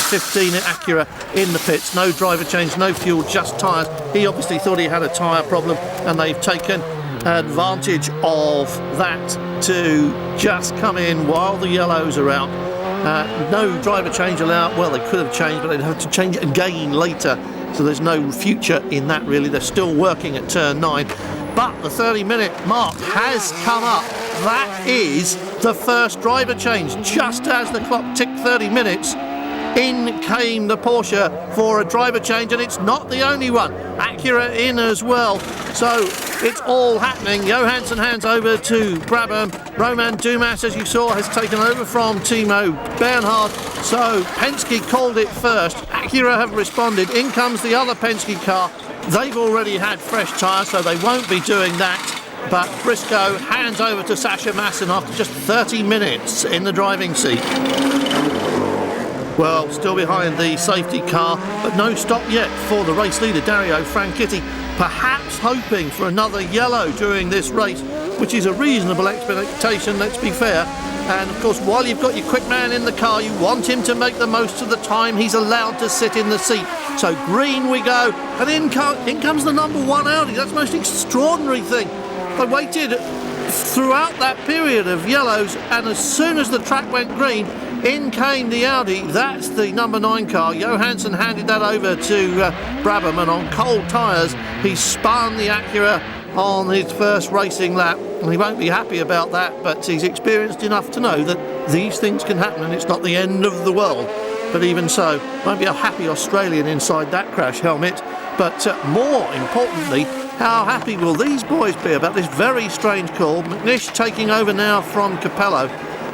15 at Acura in the pits, no driver change, no fuel, just tyres. He obviously thought he had a tyre problem, and they've taken advantage of that to just come in while the yellows are out. No driver change allowed. Well, they could have changed, but they'd have to change again later, so there's no future in that really. They're still working at turn 9, but the 30-minute mark has come up. That is the first driver change. Just as the clock ticked 30 minutes, in came the Porsche for a driver change, and it's not the only one. Acura in as well, so it's all happening. Johansson hands over to Brabham. Roman Dumas, as you saw, has taken over from Timo Bernhard, so Penske called it first. Acura have responded. In comes the other Penske car. They've already had fresh tyres, so they won't be doing that. But Briscoe hands over to Sasha Masson after just 30 minutes in the driving seat. Well, still behind the safety car, but no stop yet for the race leader, Dario Franchitti, perhaps hoping for another yellow during this race, which is a reasonable expectation, let's be fair. And of course, while you've got your quick man in the car, you want him to make the most of the time he's allowed to sit in the seat. So green we go, and in comes the number 1 Audi. That's the most extraordinary thing. They waited throughout that period of yellows, and as soon as the track went green, in came the Audi. That's the number 9 car. Johansson handed that over to Brabham, and on cold tyres, he spun the Acura on his first racing lap. And he won't be happy about that, but he's experienced enough to know that these things can happen and it's not the end of the world. But even so, won't be a happy Australian inside that crash helmet. But more importantly, how happy will these boys be about this very strange call? McNish taking over now from Capello.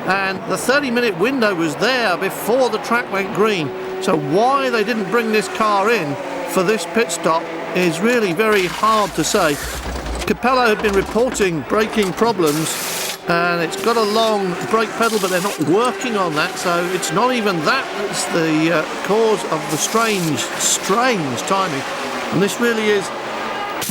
And the 30-minute window was there before the track went green. So why they didn't bring this car in for this pit stop is really very hard to say. Capello had been reporting braking problems, and it's got a long brake pedal, but they're not working on that, so it's not even that's the cause of the strange timing. And this really is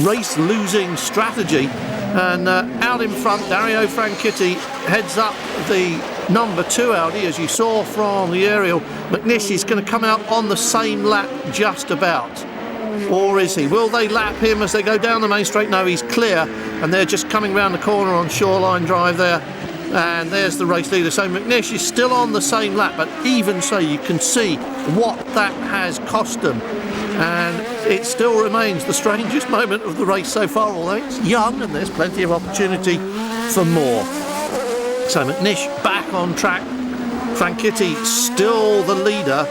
race-losing strategy. And out in front, Dario Franchitti heads up the number 2 Audi, as you saw from the aerial. McNish is going to come out on the same lap just about. Or is he? Will they lap him as they go down the main straight? No, he's clear, and they're just coming round the corner on Shoreline Drive there. And there's the race leader. So McNish is still on the same lap, but even so, you can see what that has cost them. And it still remains the strangest moment of the race so far, although it's young and there's plenty of opportunity for more. So McNish back on track. Franchitti still the leader.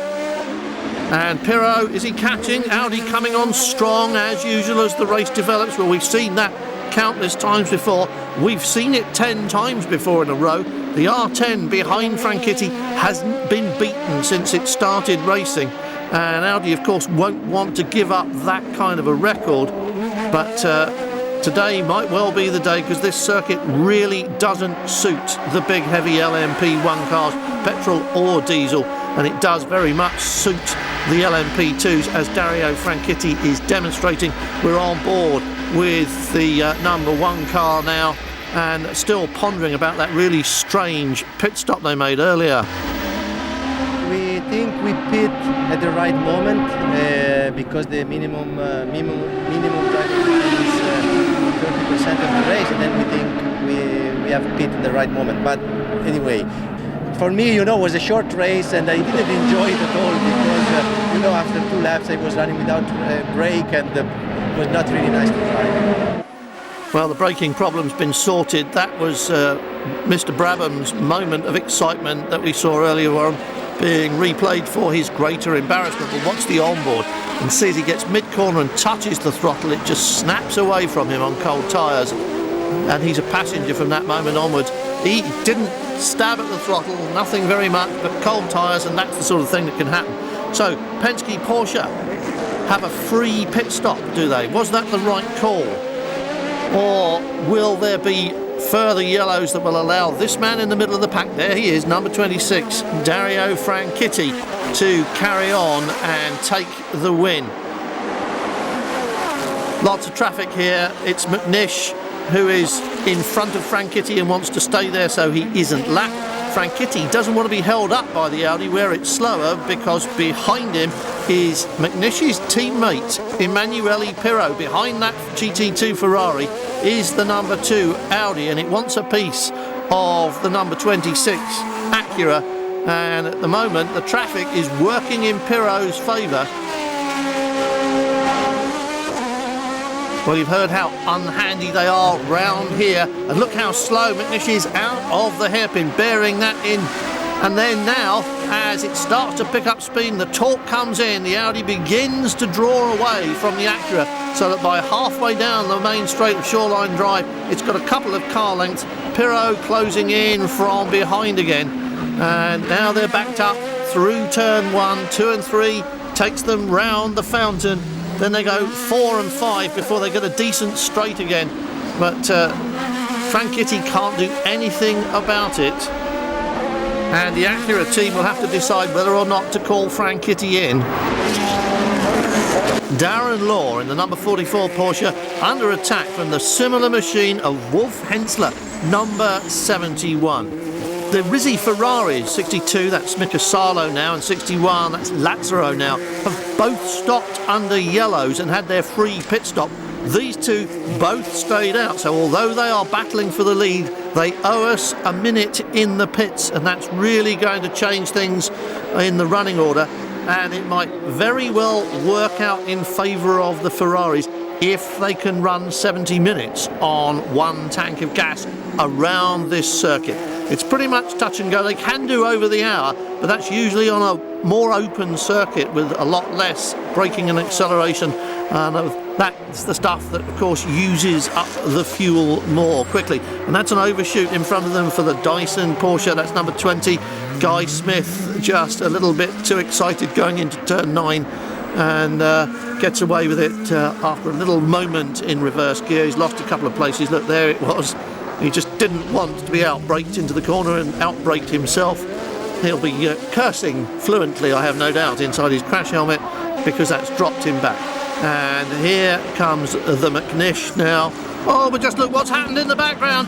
And Pirro, is he catching? Audi coming on strong as usual as the race develops. Well, we've seen that countless times before. We've seen it 10 times before in a row. The R10 behind Franchitti hasn't been beaten since it started racing. And Audi, of course, won't want to give up that kind of a record. But today might well be the day, because this circuit really doesn't suit the big heavy LMP1 cars, petrol or diesel. And it does very much suit the LMP2s, as Dario Franchitti is demonstrating. We're on board with the number 1 car now, and still pondering about that really strange pit stop they made earlier. We think we pit at the right moment because the minimum driving time is 30% of the race, and then we think we have pit at the right moment. But anyway, for me, it was a short race, and I didn't enjoy it at all because, after 2 laps I was running without brake, and it was not really nice to drive. Well, the braking problem's been sorted. That was Mr. Brabham's moment of excitement that we saw earlier on being replayed for his greater embarrassment. But watch the onboard and see as he gets mid-corner and touches the throttle, it just snaps away from him on cold tyres. And he's a passenger from that moment onwards. He didn't stab at the throttle, nothing very much, but cold tyres, and that's the sort of thing that can happen. So Penske Porsche have a free pit stop, do they? Was that the right call? Or will there be further yellows that will allow this man in the middle of the pack, there he is, number 26, Dario Franchitti, to carry on and take the win? Lots of traffic here. It's McNish who is in front of Franchitti and wants to stay there so he isn't lapped. Franchitti doesn't want to be held up by the Audi where it's slower, because behind him is McNish's teammate Emanuele Pirro. Behind that GT2 Ferrari is the number 2 Audi, and it wants a piece of the number 26 Acura. And at the moment the traffic is working in Pirro's favour. Well, you've heard how unhandy they are round here, and look how slow McNish is out of the hairpin, bearing that in. And then now, as it starts to pick up speed and the torque comes in, the Audi begins to draw away from the Acura, so that by halfway down the main straight of Shoreline Drive, it's got a couple of car lengths. Pirro closing in from behind again, and now they're backed up through turn 1, 2 and 3, takes them round the fountain. Then they go 4 and 5 before they get a decent straight again. But Franchitti can't do anything about it. And the Acura team will have to decide whether or not to call Franchitti in. Darren Law in the number 44 Porsche under attack from the similar machine of Wolf Hensler, number 71. the Rizzi Ferraris, 62, that's Mika Salo now, and 61, that's Lazzaro now, have both stopped under yellows and had their free pit stop. These two both stayed out, so although they are battling for the lead, they owe us a minute in the pits, and that's really going to change things in the running order, and it might very well work out in favour of the Ferraris if they can run 70 minutes on one tank of gas around this circuit. It's pretty much touch and go. They can do over the hour, but that's usually on a more open circuit with a lot less braking and acceleration, and that's the stuff that of course uses up the fuel more quickly. And that's an overshoot in front of them for the Dyson Porsche. That's number 20, Guy Smith, just a little bit too excited going into turn 9, and gets away with it after a little moment in reverse gear. He's lost a couple of places. Look, there it was. He just didn't want to be outbraked into the corner and outbraked himself. He'll be cursing fluently, I have no doubt, inside his crash helmet, because that's dropped him back. And here comes the McNish now. Oh, but just look what's happened in the background.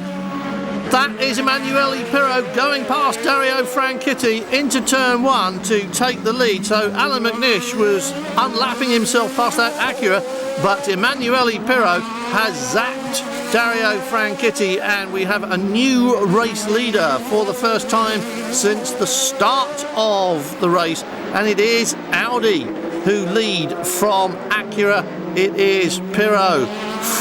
That is Emanuele Pirro going past Dario Franchitti into turn 1 to take the lead. So Alan McNish was unlapping himself past that Acura, but Emanuele Pirro has zapped Dario Franchitti, and we have a new race leader for the first time since the start of the race, and it is Audi who lead from Acura. It is Pirro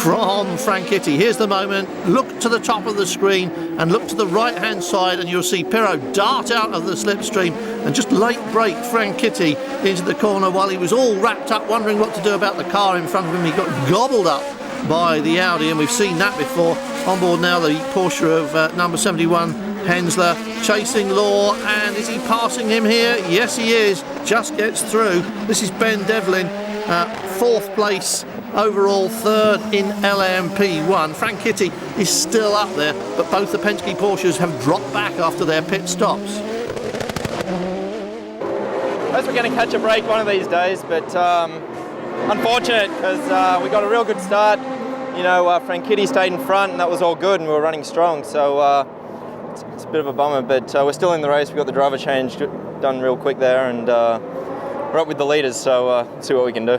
from Franchitti. Here's the moment. Look to the top of the screen and look to the right hand side, and you'll see Pirro dart out of the slipstream and just late brake Franchitti into the corner while he was all wrapped up wondering what to do about the car in front of him. He got gobbled up by the Audi, and we've seen that before. On board now the Porsche of number 71, Hensler, chasing Law, and is he passing him here? Yes, he is. Just gets through. This is Ben Devlin, 4th place overall, 3rd in LMP1. Franchitti is still up there, but both the Penske Porsches have dropped back after their pit stops. Unless we're going to catch a break one of these days, but unfortunate because we got a real good start. You know, Franchitti stayed in front, and that was all good, and we were running strong. So it's a bit of a bummer, but we're still in the race. We got the driver change done real quick there, and we're up with the leaders. So let's see what we can do.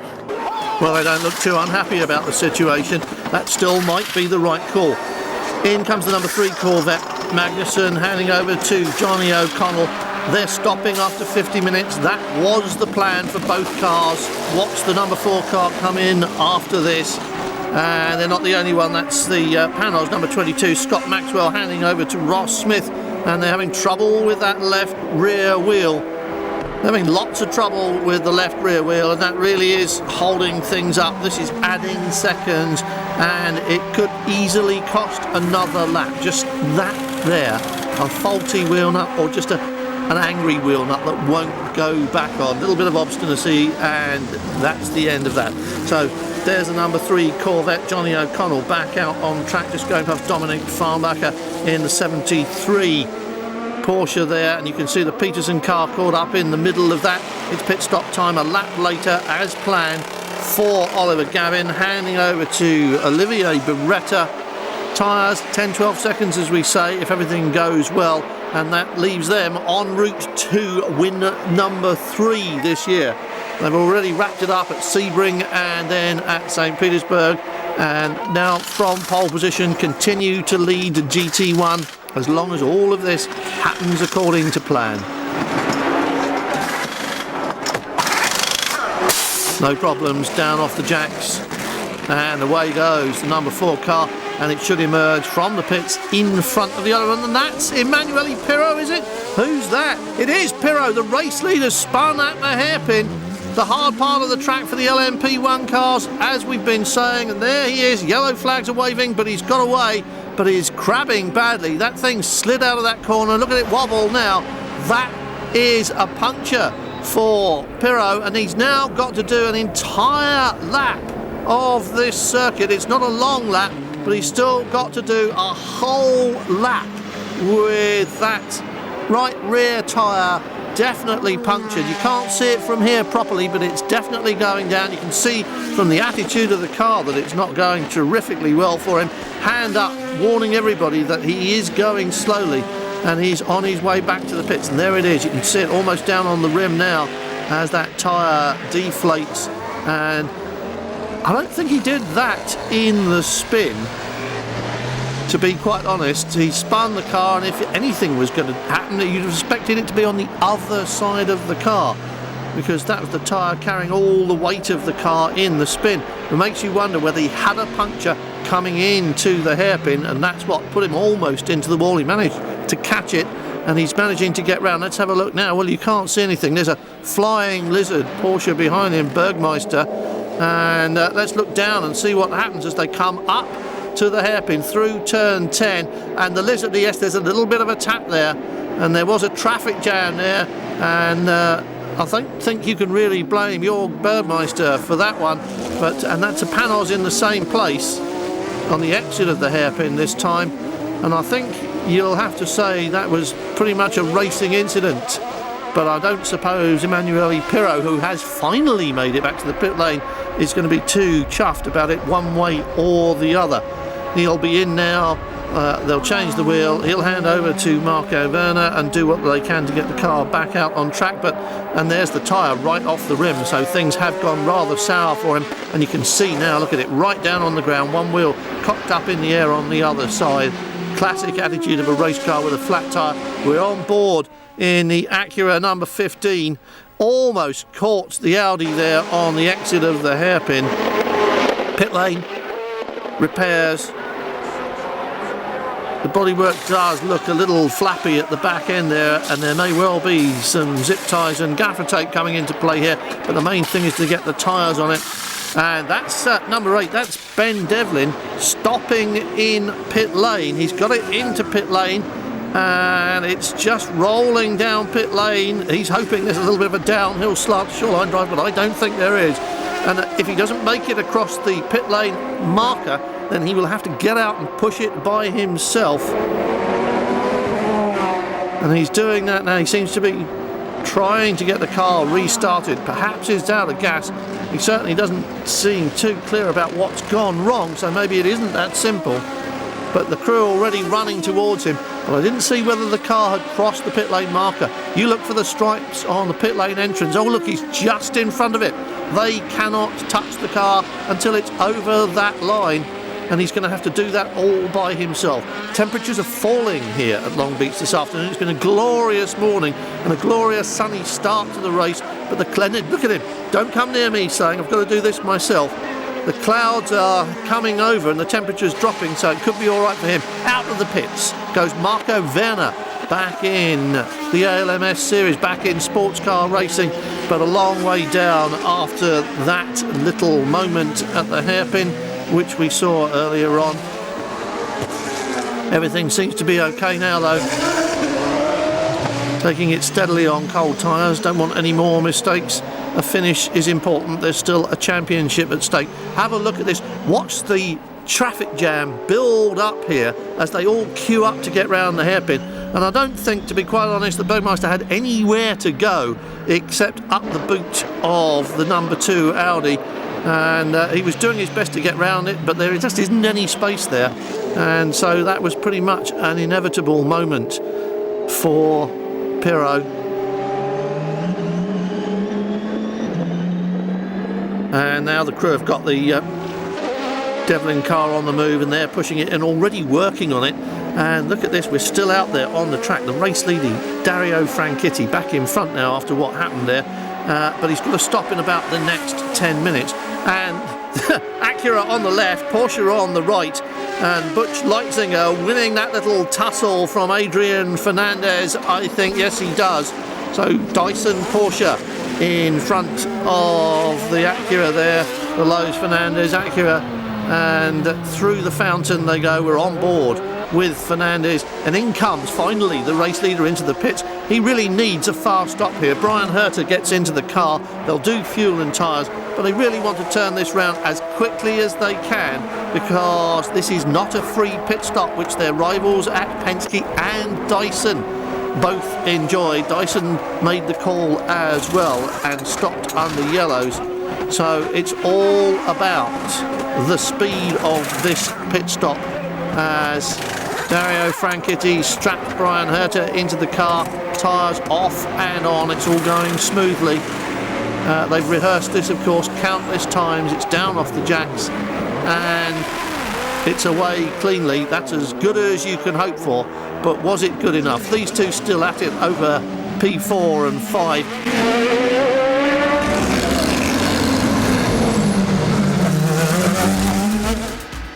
Well, they don't look too unhappy about the situation. That still might be the right call. In comes the number 3 Corvette, Magnussen, handing over to Johnny O'Connell. They're stopping after 50 minutes. That was the plan for both cars. Watch the number 4 car come in after this. And they're not the only one. That's the Panos, number 22, Scott Maxwell, handing over to Ross Smith. And they're having trouble with that left rear wheel. They're having lots of trouble with the left rear wheel, and that really is holding things up. This is adding seconds, and it could easily cost another lap. Just that there, a faulty wheel nut, or just an angry wheel nut that won't go back on. A little bit of obstinacy, and that's the end of that. So there's the number 3 Corvette, Johnny O'Connell, back out on track, just going past Dominic Farnbacher in the 73 Porsche there, and you can see the Peterson car caught up in the middle of that. It's pit stop time a lap later as planned for Oliver Gavin, handing over to Olivier Beretta. Tyres 10-12 seconds, as we say, if everything goes well, and that leaves them en route to win number 3 this year. They've already wrapped it up at Sebring and then at St. Petersburg, and now from pole position continue to lead GT1 as long as all of this happens according to plan. No problems, down off the jacks, and away goes the number 4 car, and it should emerge from the pits in front of the other one, and that's Emanuele Pirro, is it? Who's that? It is Pirro, the race leader, spun at the hairpin. The hard part of the track for the LMP1 cars, as we've been saying, and there he is. Yellow flags are waving, but he's got away, but he's crabbing badly. That thing slid out of that corner. Look at it wobble now. That is a puncture for Pirro, and he's now got to do an entire lap of this circuit. It's not a long lap, but he's still got to do a whole lap with that right rear tyre definitely punctured. You can't see it from here properly, but it's definitely going down. You can see from the attitude of the car that it's not going terrifically well for him. Hand up, warning everybody that he is going slowly. and he's on his way back to the pits, and there it is. You can see it almost down on the rim now as that tyre deflates, and I don't think he did that in the spin, to be quite honest. He spun the car, and if anything was going to happen, you'd have expected it to be on the other side of the car, because that was the tyre carrying all the weight of the car in the spin. It makes you wonder whether he had a puncture coming into the hairpin, and that's what put him almost into the wall. He managed to catch it, and he's managing to get round. Let's have a look now. Well, you can't see anything. There's a flying lizard Porsche behind him, Bergmeister, and let's look down and see what happens as they come up to the hairpin through turn 10. And the lizard, yes, there's a little bit of a tap there, and there was a traffic jam there, and I think you can really blame your Bergmeister for that one. And that's a Panos in the same place on the exit of the hairpin this time, and I think you'll have to say that was pretty much a racing incident. But I don't suppose Emanuele Pirro, who has finally made it back to the pit lane, is going to be too chuffed about it one way or the other. He'll be in now. They'll change the wheel. He'll hand over to Marco Werner and do what they can to get the car back out on track. And there's the tyre right off the rim, so things have gone rather sour for him. And you can see now, look at it, right down on the ground, one wheel cocked up in the air on the other side. Classic attitude of a race car with a flat tyre. We're on board in the Acura number 15. Almost caught the Audi there on the exit of the hairpin. Pit lane, repairs. The bodywork does look a little flappy at the back end there, and there may well be some zip ties and gaffer tape coming into play here, but the main thing is to get the tyres on it. And that's number 8, that's Ben Devlin stopping in pit lane. He's got it into pit lane, and it's just rolling down pit lane. He's hoping there's a little bit of a downhill slant shoreline drive, but I don't think there is. And if he doesn't make it across the pit lane marker, then he will have to get out and push it by himself. And he's doing that now. He seems to be trying to get the car restarted. Perhaps he's out of gas. He certainly doesn't seem too clear about what's gone wrong, so maybe it isn't that simple. But the crew are already running towards him. But I didn't see whether the car had crossed the pit lane marker. You look for the stripes on the pit lane entrance. Oh, look, he's just in front of it. They cannot touch the car until it's over that line, and he's going to have to do that all by himself. Temperatures are falling here at Long Beach this afternoon. It's been a glorious morning and a glorious sunny start to the race, but look at him, don't come near me, saying I've got to do this myself. The clouds are coming over and the temperature's dropping, so it could be all right for him. Out of the pits goes Marco Werner, back in the ALMS series, back in sports car racing, but a long way down after that little moment at the hairpin, which we saw earlier on. Everything seems to be okay now, though. Taking it steadily on cold tyres, don't want any more mistakes. A finish is important. There's still a championship at stake. Have a look at this. Watch the traffic jam build up here as they all queue up to get round the hairpin. And I don't think, to be quite honest, that Bergmeister had anywhere to go except up the boot of the number 2 Audi. And he was doing his best to get round it, but there just isn't any space there. And so that was pretty much an inevitable moment for Pirro. And now the crew have got the Devlin car on the move, and they're pushing it and already working on it. And look at this, we're still out there on the track. The race leading Dario Franchitti back in front now after what happened there. But he's got to stop in about the next 10 minutes. And Acura on the left, Porsche on the right, and Butch Leitzinger winning that little tussle from Adrian Fernandez, I think. Yes, he does. So Dyson Porsche in front of the Acura there, the Lowe's Fernandez Acura, and through the fountain they go. We're on board with Fernandez, and in comes finally the race leader into the pits. He really needs a fast stop here. Brian Herter gets into the car. They'll do fuel and tyres, but they really want to turn this round as quickly as they can, because this is not a free pit stop, which their rivals at Penske and Dyson both enjoyed. Dyson made the call as well and stopped under yellows. So it's all about the speed of this pit stop as Dario Franchitti strapped Brian Herta into the car, tyres off and on, it's all going smoothly. They've rehearsed this, of course, countless times. It's down off the jacks and it's away cleanly. That's as good as you can hope for, but was it good enough? These two still at it over P4 and 5.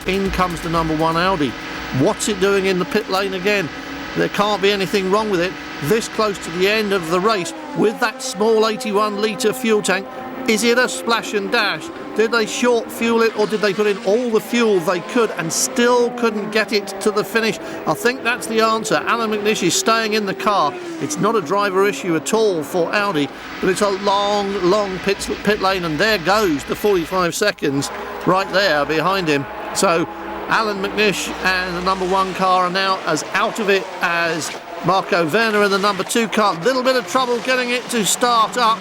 In comes the number 1 Audi. What's it doing in the pit lane again? There can't be anything wrong with it. This close to the end of the race with that small 81 litre fuel tank. Is it a splash and dash? Did they short fuel it, or did they put in all the fuel they could and still couldn't get it to the finish? I think that's the answer. Alan McNish is staying in the car. It's not a driver issue at all for Audi, but it's a long pit lane, and there goes the 45 seconds right there behind him. So Alan McNish and the number 1 car are now as out of it as Marco Werner in the number 2 car. Little bit of trouble getting it to start up,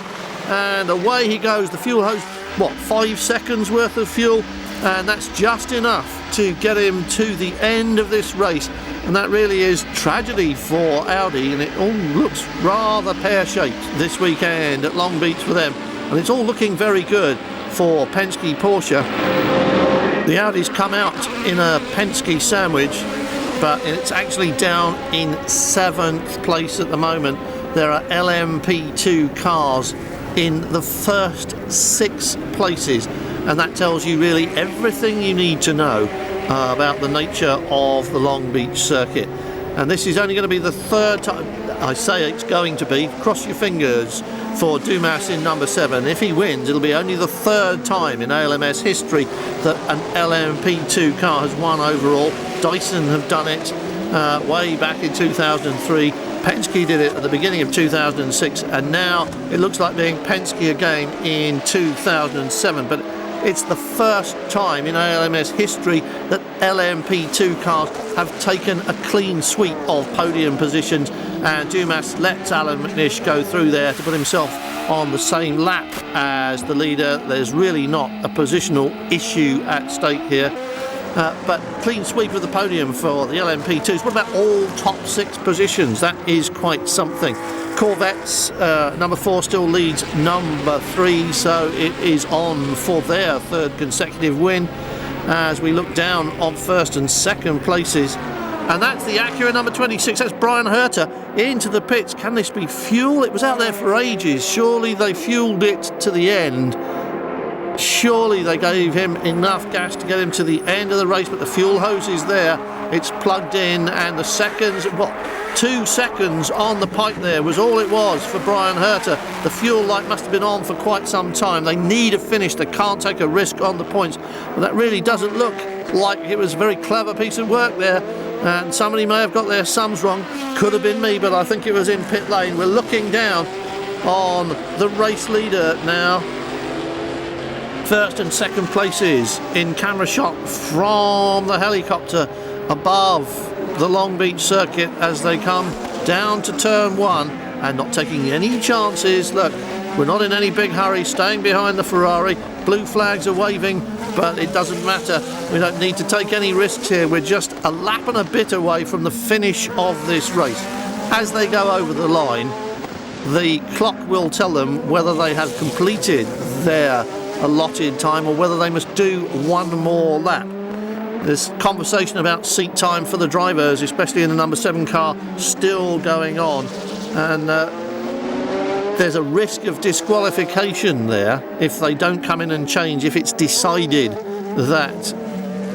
and away he goes. The fuel hose, 5 seconds worth of fuel, and that's just enough to get him to the end of this race. And that really is tragedy for Audi, and it all looks rather pear-shaped this weekend at Long Beach for them, and it's all looking very good for Penske Porsche. The Audis come out in a Penske sandwich, but it's actually down in 7th place at the moment. There are LMP2 cars in the first 6 places, and that tells you really everything you need to know about the nature of the Long Beach circuit. And this is only going to be the 3rd time, I say it's going to be, cross your fingers for Dumas in number 7. If he wins, it'll be only the 3rd time in ALMS history that an LMP2 car has won overall. Dyson have done it way back in 2003. Penske did it at the beginning of 2006, and now it looks like being Penske again in 2007. But it's the first time in ALMS history that LMP2 cars have taken a clean sweep of podium positions, and Dumas lets Alan McNish go through there to put himself on the same lap as the leader. There's really not a positional issue at stake here. But clean sweep of the podium for the LMP2s. What about all top 6 positions? That is quite something. Corvettes, number 4 still leads number 3, so it is on for their 3rd consecutive win as we look down on 1st and 2nd places. And that's the Acura number 26. That's Brian Herta into the pits. Can this be fuel? It was out there for ages. Surely they fueled it to the end. Surely they gave him enough gas to get him to the end of the race, but the fuel hose is there. It's plugged in, and the seconds, 2 seconds on the pipe there was all it was for Brian Herta. The fuel light must have been on for quite some time. They need a finish. They can't take a risk on the points. But that really doesn't look like it was a very clever piece of work there. And somebody may have got their sums wrong. Could have been me, but I think it was in pit lane. We're looking down on the race leader now. 1st and 2nd places in camera shot from the helicopter above the Long Beach circuit as they come down to turn 1 and not taking any chances. Look, we're not in any big hurry, staying behind the Ferrari. Blue flags are waving, but it doesn't matter. We don't need to take any risks here. We're just a lap and a bit away from the finish of this race. As they go over the line, the clock will tell them whether they have completed their allotted time or whether they must do one more lap. There's conversation about seat time for the drivers, especially in the number 7 car, still going on, and there's a risk of disqualification there if they don't come in and change, if it's decided that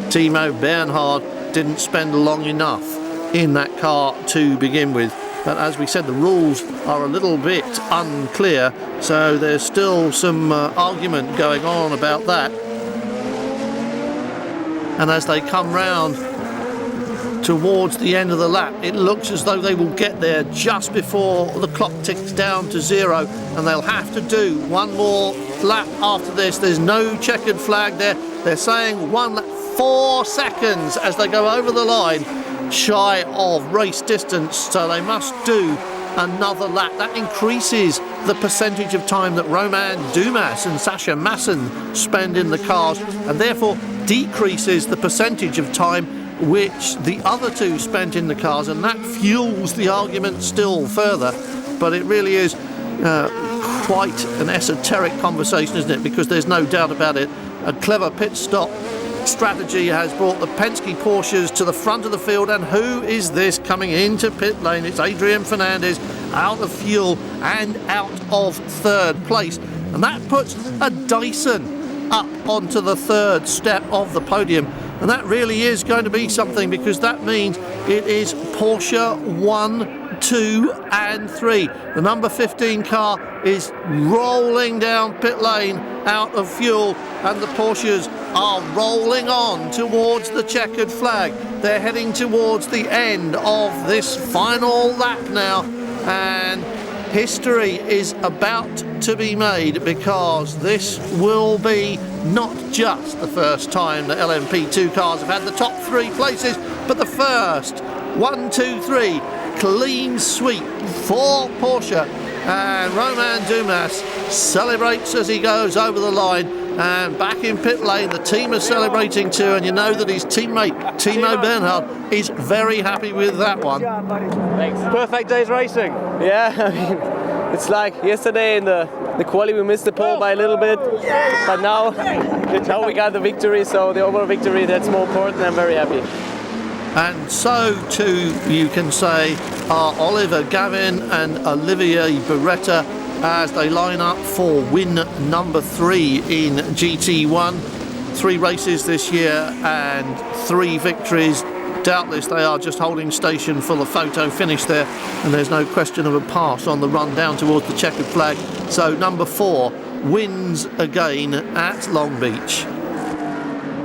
Timo Bernhard didn't spend long enough in that car to begin with. But as we said, the rules are a little bit unclear, so there's still some argument going on about that. And as they come round towards the end of the lap, it looks as though they will get there just before the clock ticks down to 0, and they'll have to do one more lap after this. There's no checkered flag there. They're saying 1 lap, 4 seconds as they go over the line, shy of race distance, so they must do another lap. That increases the percentage of time that Romain Dumas and Sascha Masson spend in the cars, and therefore decreases the percentage of time which the other two spent in the cars, and that fuels the argument still further. But it really is quite an esoteric conversation, isn't it? Because there's no doubt about it, a clever pit stop strategy has brought the Penske Porsches to the front of the field. And who is this coming into pit lane? It's Adrian Fernandez, out of fuel and out of third place, and that puts a Dyson up onto the third step of the podium, and that really is going to be something, because that means it is Porsche 1, 2 and 3. The number 15 car is rolling down pit lane out of fuel, and the Porsches are rolling on towards the checkered flag. They're heading towards the end of this final lap now, and history is about to be made, because this will be not just the first time that LMP2 cars have had the top 3 places, but the first 1, 2, 3 clean sweep for Porsche. And Romain Dumas celebrates as he goes over the line, and back in pit lane the team is celebrating too, and you know that his teammate Timo Bernhard is very happy with that one. Thanks. Perfect day's racing. Yeah, I mean, it's like yesterday in the quali we missed the pole by a little bit, but now we got the victory, so the overall victory, that's more important. I'm very happy. And so too, you can say, are Oliver Gavin and Olivier Beretta as they line up for win number 3 in GT1. 3 races this year and 3 victories. Doubtless they are just holding station for the photo finish there, and there's no question of a pass on the run down towards the checkered flag. So number 4 wins again at Long Beach.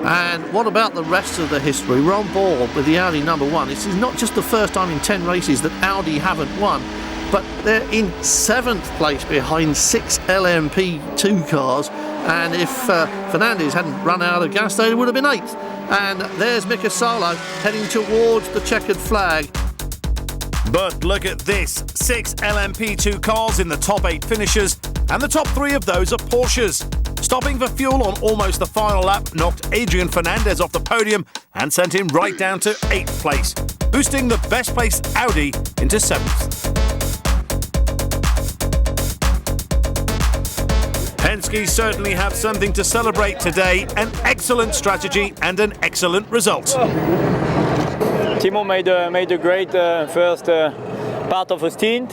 And what about the rest of the history? We're on board with the Audi number 1. This is not just the first time in 10 races that Audi haven't won, but they're in 7th place behind 6 LMP2 cars. And if Fernandez hadn't run out of gas, they would have been 8th. And there's Mika Salo heading towards the checkered flag. But look at this, 6 LMP2 cars in the top 8 finishers, and the top 3 of those are Porsches. Stopping for fuel on almost the final lap knocked Adrian Fernandez off the podium and sent him right down to 8th place, boosting the best placed Audi into 7th. Penske certainly have something to celebrate today, an excellent strategy and an excellent result. Timo made a great first part of a stint.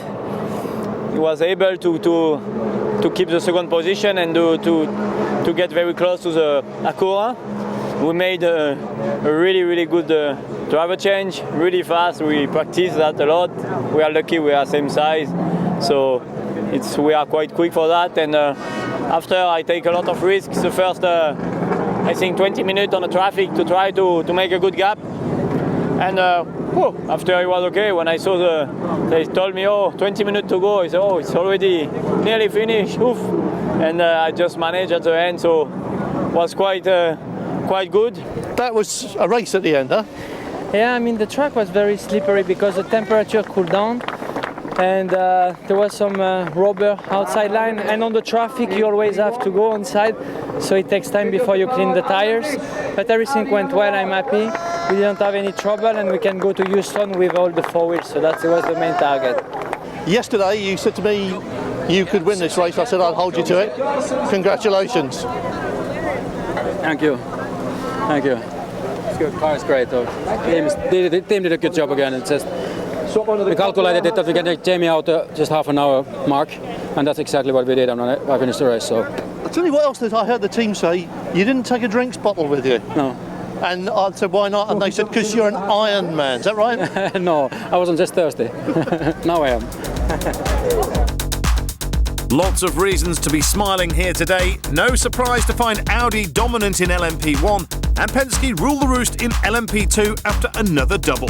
He was able to keep the second position and to get very close to the Acura. We made a really good driver change, really fast. We practiced that a lot. We are lucky we are same size, so we are quite quick for that. And after I take a lot of risks, the first I think 20 minutes on the traffic to try to make a good gap. And after it was okay. When I saw they told me, 20 minutes to go. I said, it's already nearly finished. Oof. And I just managed at the end, so it was quite good. That was a race at the end, huh? Yeah, I mean the track was very slippery because the temperature cooled down, and there was some rubber outside line, and on the traffic you always have to go inside, so it takes time before you clean the tires. But everything went well, I'm happy. We didn't have any trouble, and we can go to Houston with all the 4 wheels, so that was the main target. Yesterday you said to me you could win this race. I said I'd hold you to it. Congratulations. Thank you. Thank you. It's good. Car is great though. The team did a good job again. It's just we calculated it that we can take Jamie out just half an hour mark, and that's exactly what we did, and I finished the race. So I'll tell you what else I heard the team say. You didn't take a drinks bottle with you. No. And I said, why not? And they said, because you're an Iron Man. Is that right? No, I wasn't just thirsty. Now I am. Lots of reasons to be smiling here today. No surprise to find Audi dominant in LMP1 and Penske rule the roost in LMP2 after another double.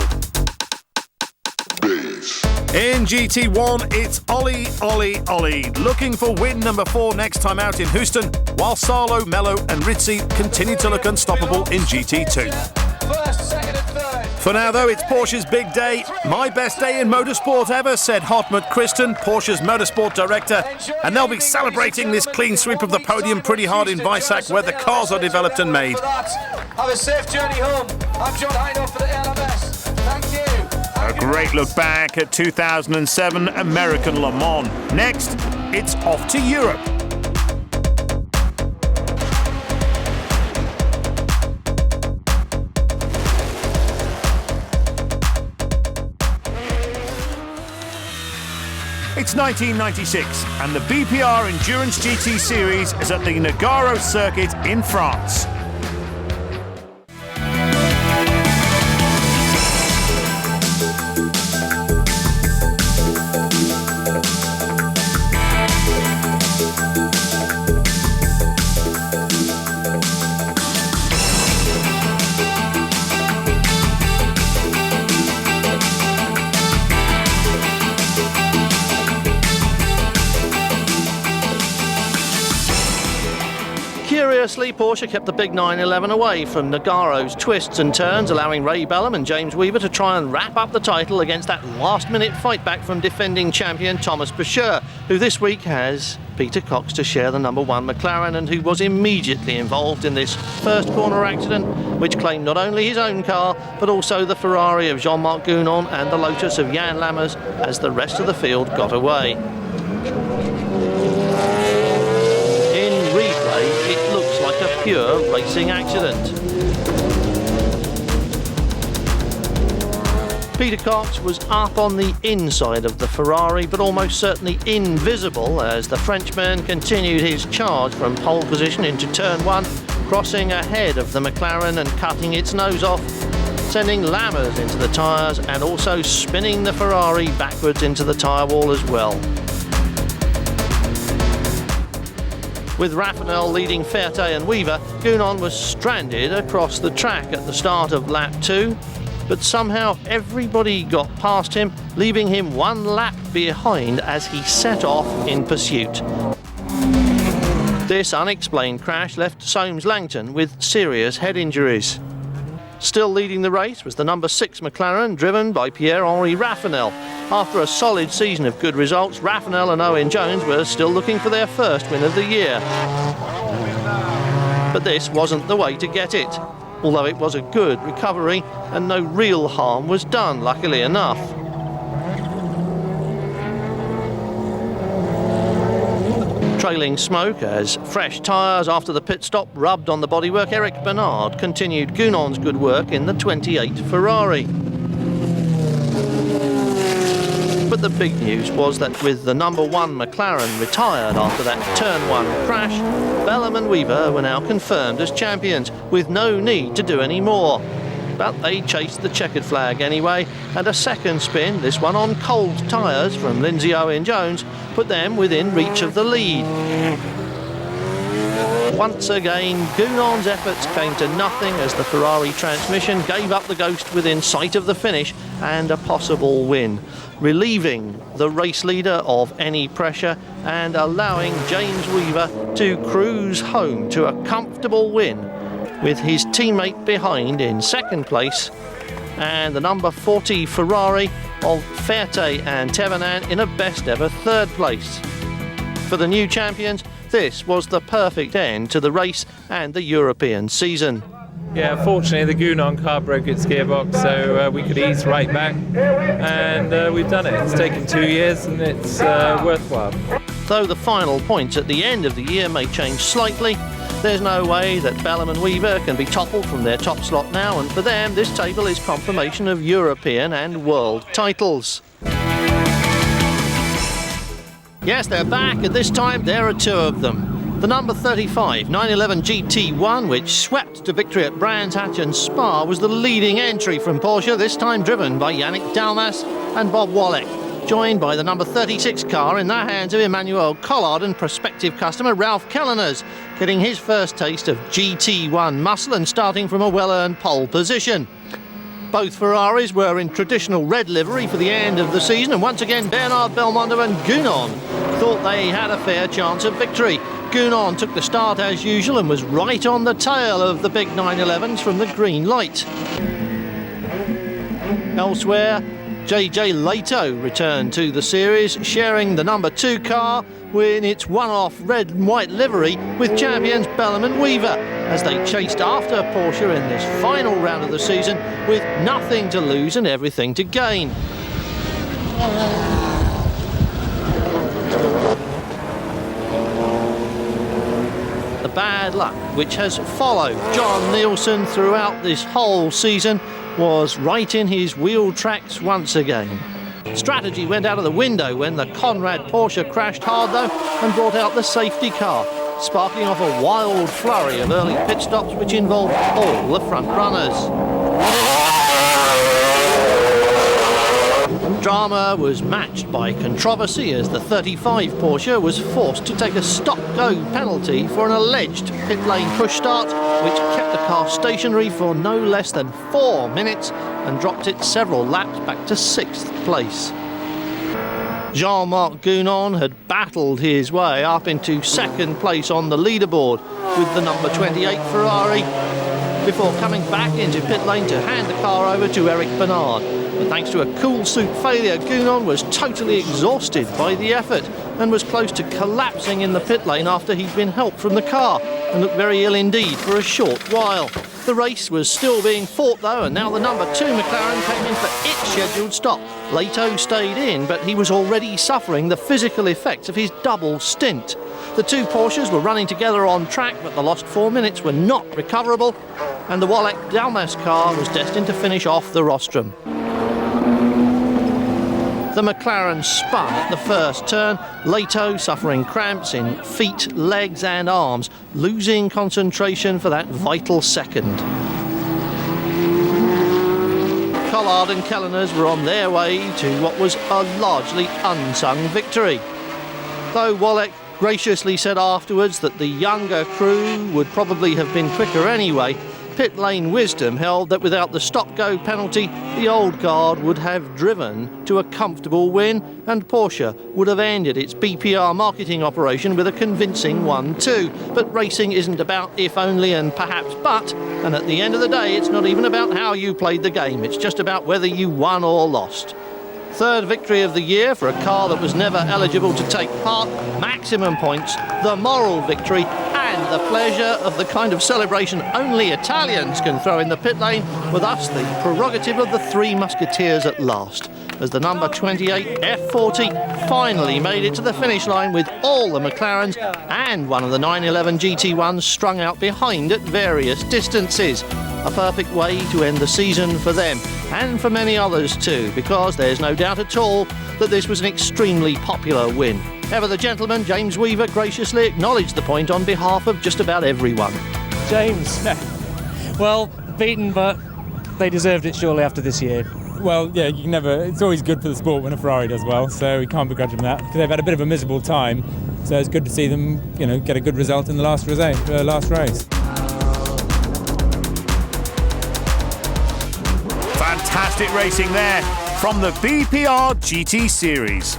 In GT1, it's Ollie, looking for win number 4 next time out in Houston, while Salo, Mello and Rizzi continue to look unstoppable in GT2. For now, though, it's Porsche's big day. My best day in motorsport ever, said Hartmut Christen, Porsche's motorsport director, and they'll be celebrating this clean sweep of the podium pretty hard in Weissach, where the cars are developed and made. Have a safe journey home. I'm John Hino for the LMS. Thank you. A great look back at 2007 American Le Mans. Next, it's off to Europe. It's 1996, and the BPR Endurance GT Series is at the Nogaro circuit in France. Curiously, Porsche kept the big 911 away from Nogaro's twists and turns, allowing Ray Bellum and James Weaver to try and wrap up the title against that last-minute fight back from defending champion Thomas Boucher, who this week has Peter Cox to share the number 1 McLaren, and who was immediately involved in this first corner accident, which claimed not only his own car, but also the Ferrari of Jean-Marc Gounon and the Lotus of Jan Lammers, as the rest of the field got away. A pure racing accident. Peter Cox was up on the inside of the Ferrari, but almost certainly invisible as the Frenchman continued his charge from pole position into turn 1, crossing ahead of the McLaren and cutting its nose off, sending Lammers into the tyres and also spinning the Ferrari backwards into the tyre wall as well. With Raffinel leading Ferte and Weaver, Gounon was stranded across the track at the start of lap 2, but somehow everybody got past him, leaving him 1 lap behind as he set off in pursuit. This unexplained crash left Soames Langton with serious head injuries. Still leading the race was the number 6 McLaren, driven by Pierre-Henri Raffinel. After a solid season of good results, Raffinel and Owen Jones were still looking for their first win of the year. But this wasn't the way to get it, although it was a good recovery and no real harm was done, luckily enough. Trailing smoke as fresh tyres after the pit stop rubbed on the bodywork, Eric Bernard continued Gounon's good work in the 28 Ferrari. But the big news was that with the number 1 McLaren retired after that turn 1 crash, Bellum and Weaver were now confirmed as champions with no need to do any more. But they chased the checkered flag anyway, and a second spin, this one on cold tyres from Lindsay Owen Jones, put them within reach of the lead. Once again, Gounon's efforts came to nothing as the Ferrari transmission gave up the ghost within sight of the finish and a possible win, relieving the race leader of any pressure and allowing James Weaver to cruise home to a comfortable win, with his teammate behind in second place and the number 40 Ferrari of Ferte and Thévenin in a best ever third place. For the new champions, this was the perfect end to the race and the European season. Yeah, fortunately the Gounon car broke its gearbox, so we could ease right back, and we've done it. It's taken 2 years and it's worthwhile. Though the final points at the end of the year may change slightly, there's no way that Bellum and Weaver can be toppled from their top slot now, and for them this table is confirmation of European and world titles. Yes, they're back, and this time there are 2 of them. The number 35 911 GT1, which swept to victory at Brands Hatch and Spa, was the leading entry from Porsche, this time driven by Yannick Dalmas and Bob Wallach, joined by the number 36 car in the hands of Emmanuel Collard and prospective customer Ralph Kelleners, getting his first taste of GT1 muscle and starting from a well-earned pole position. Both Ferraris were in traditional red livery for the end of the season, and once again Bernard Belmondo and Gounon thought they had a fair chance of victory. Gounon took the start as usual and was right on the tail of the big 911s from the green light. Elsewhere, JJ Leto returned to the series, sharing the number 2 car in its one-off red and white livery with champions Bellham and Weaver, as they chased after Porsche in this final round of the season with nothing to lose and everything to gain. The bad luck which has followed John Nielsen throughout this whole season was right in his wheel tracks once again. Strategy went out of the window when the Conrad Porsche crashed hard though and brought out the safety car, sparking off a wild flurry of early pit stops which involved all the front runners. Drama was matched by controversy as the 35 Porsche was forced to take a stop-go penalty for an alleged pit lane push start, which kept the car stationary for no less than 4 minutes and dropped it several laps back to 6th place. Jean-Marc Gounon had battled his way up into 2nd place on the leaderboard with the number 28 Ferrari before coming back into pit lane to hand the car over to Eric Bernard. But thanks to a cool suit failure, Gounon was totally exhausted by the effort and was close to collapsing in the pit lane after he'd been helped from the car and looked very ill indeed for a short while. The race was still being fought though, and now the number 2 McLaren came in for its scheduled stop. Leto stayed in, but he was already suffering the physical effects of his double stint. The 2 Porsches were running together on track, but the lost 4 minutes were not recoverable, and the Wallach Dalmas car was destined to finish off the rostrum. The McLaren spun at the first turn, Leto suffering cramps in feet, legs and arms, losing concentration for that vital second. Collard and Kelleners were on their way to what was a largely unsung victory. Though Wallach graciously said afterwards that the younger crew would probably have been quicker anyway, pit lane wisdom held that without the stop-go penalty, the old guard would have driven to a comfortable win and Porsche would have ended its BPR marketing operation with a convincing 1-2. But racing isn't about if only and perhaps but, and at the end of the day, it's not even about how you played the game, it's just about whether you won or lost. 3rd victory of the year for a car that was never eligible to take part, maximum points, the moral victory, and the pleasure of the kind of celebration only Italians can throw in the pit lane, with us the prerogative of the 3 Musketeers at last, as the number 28 F40 finally made it to the finish line with all the McLarens and one of the 911 GT1s strung out behind at various distances. A perfect way to end the season for them, and for many others too, because there's no doubt at all that this was an extremely popular win. Ever the gentleman, James Weaver, graciously acknowledged the point on behalf of just about everyone. James, well, beaten, but they deserved it surely after this year. Well, yeah, you can never. It's always good for the sport when a Ferrari does well, so we can't begrudge them that, because they've had a bit of a miserable time. So it's good to see them, get a good result in the last race. Fantastic racing there from the BPR GT Series.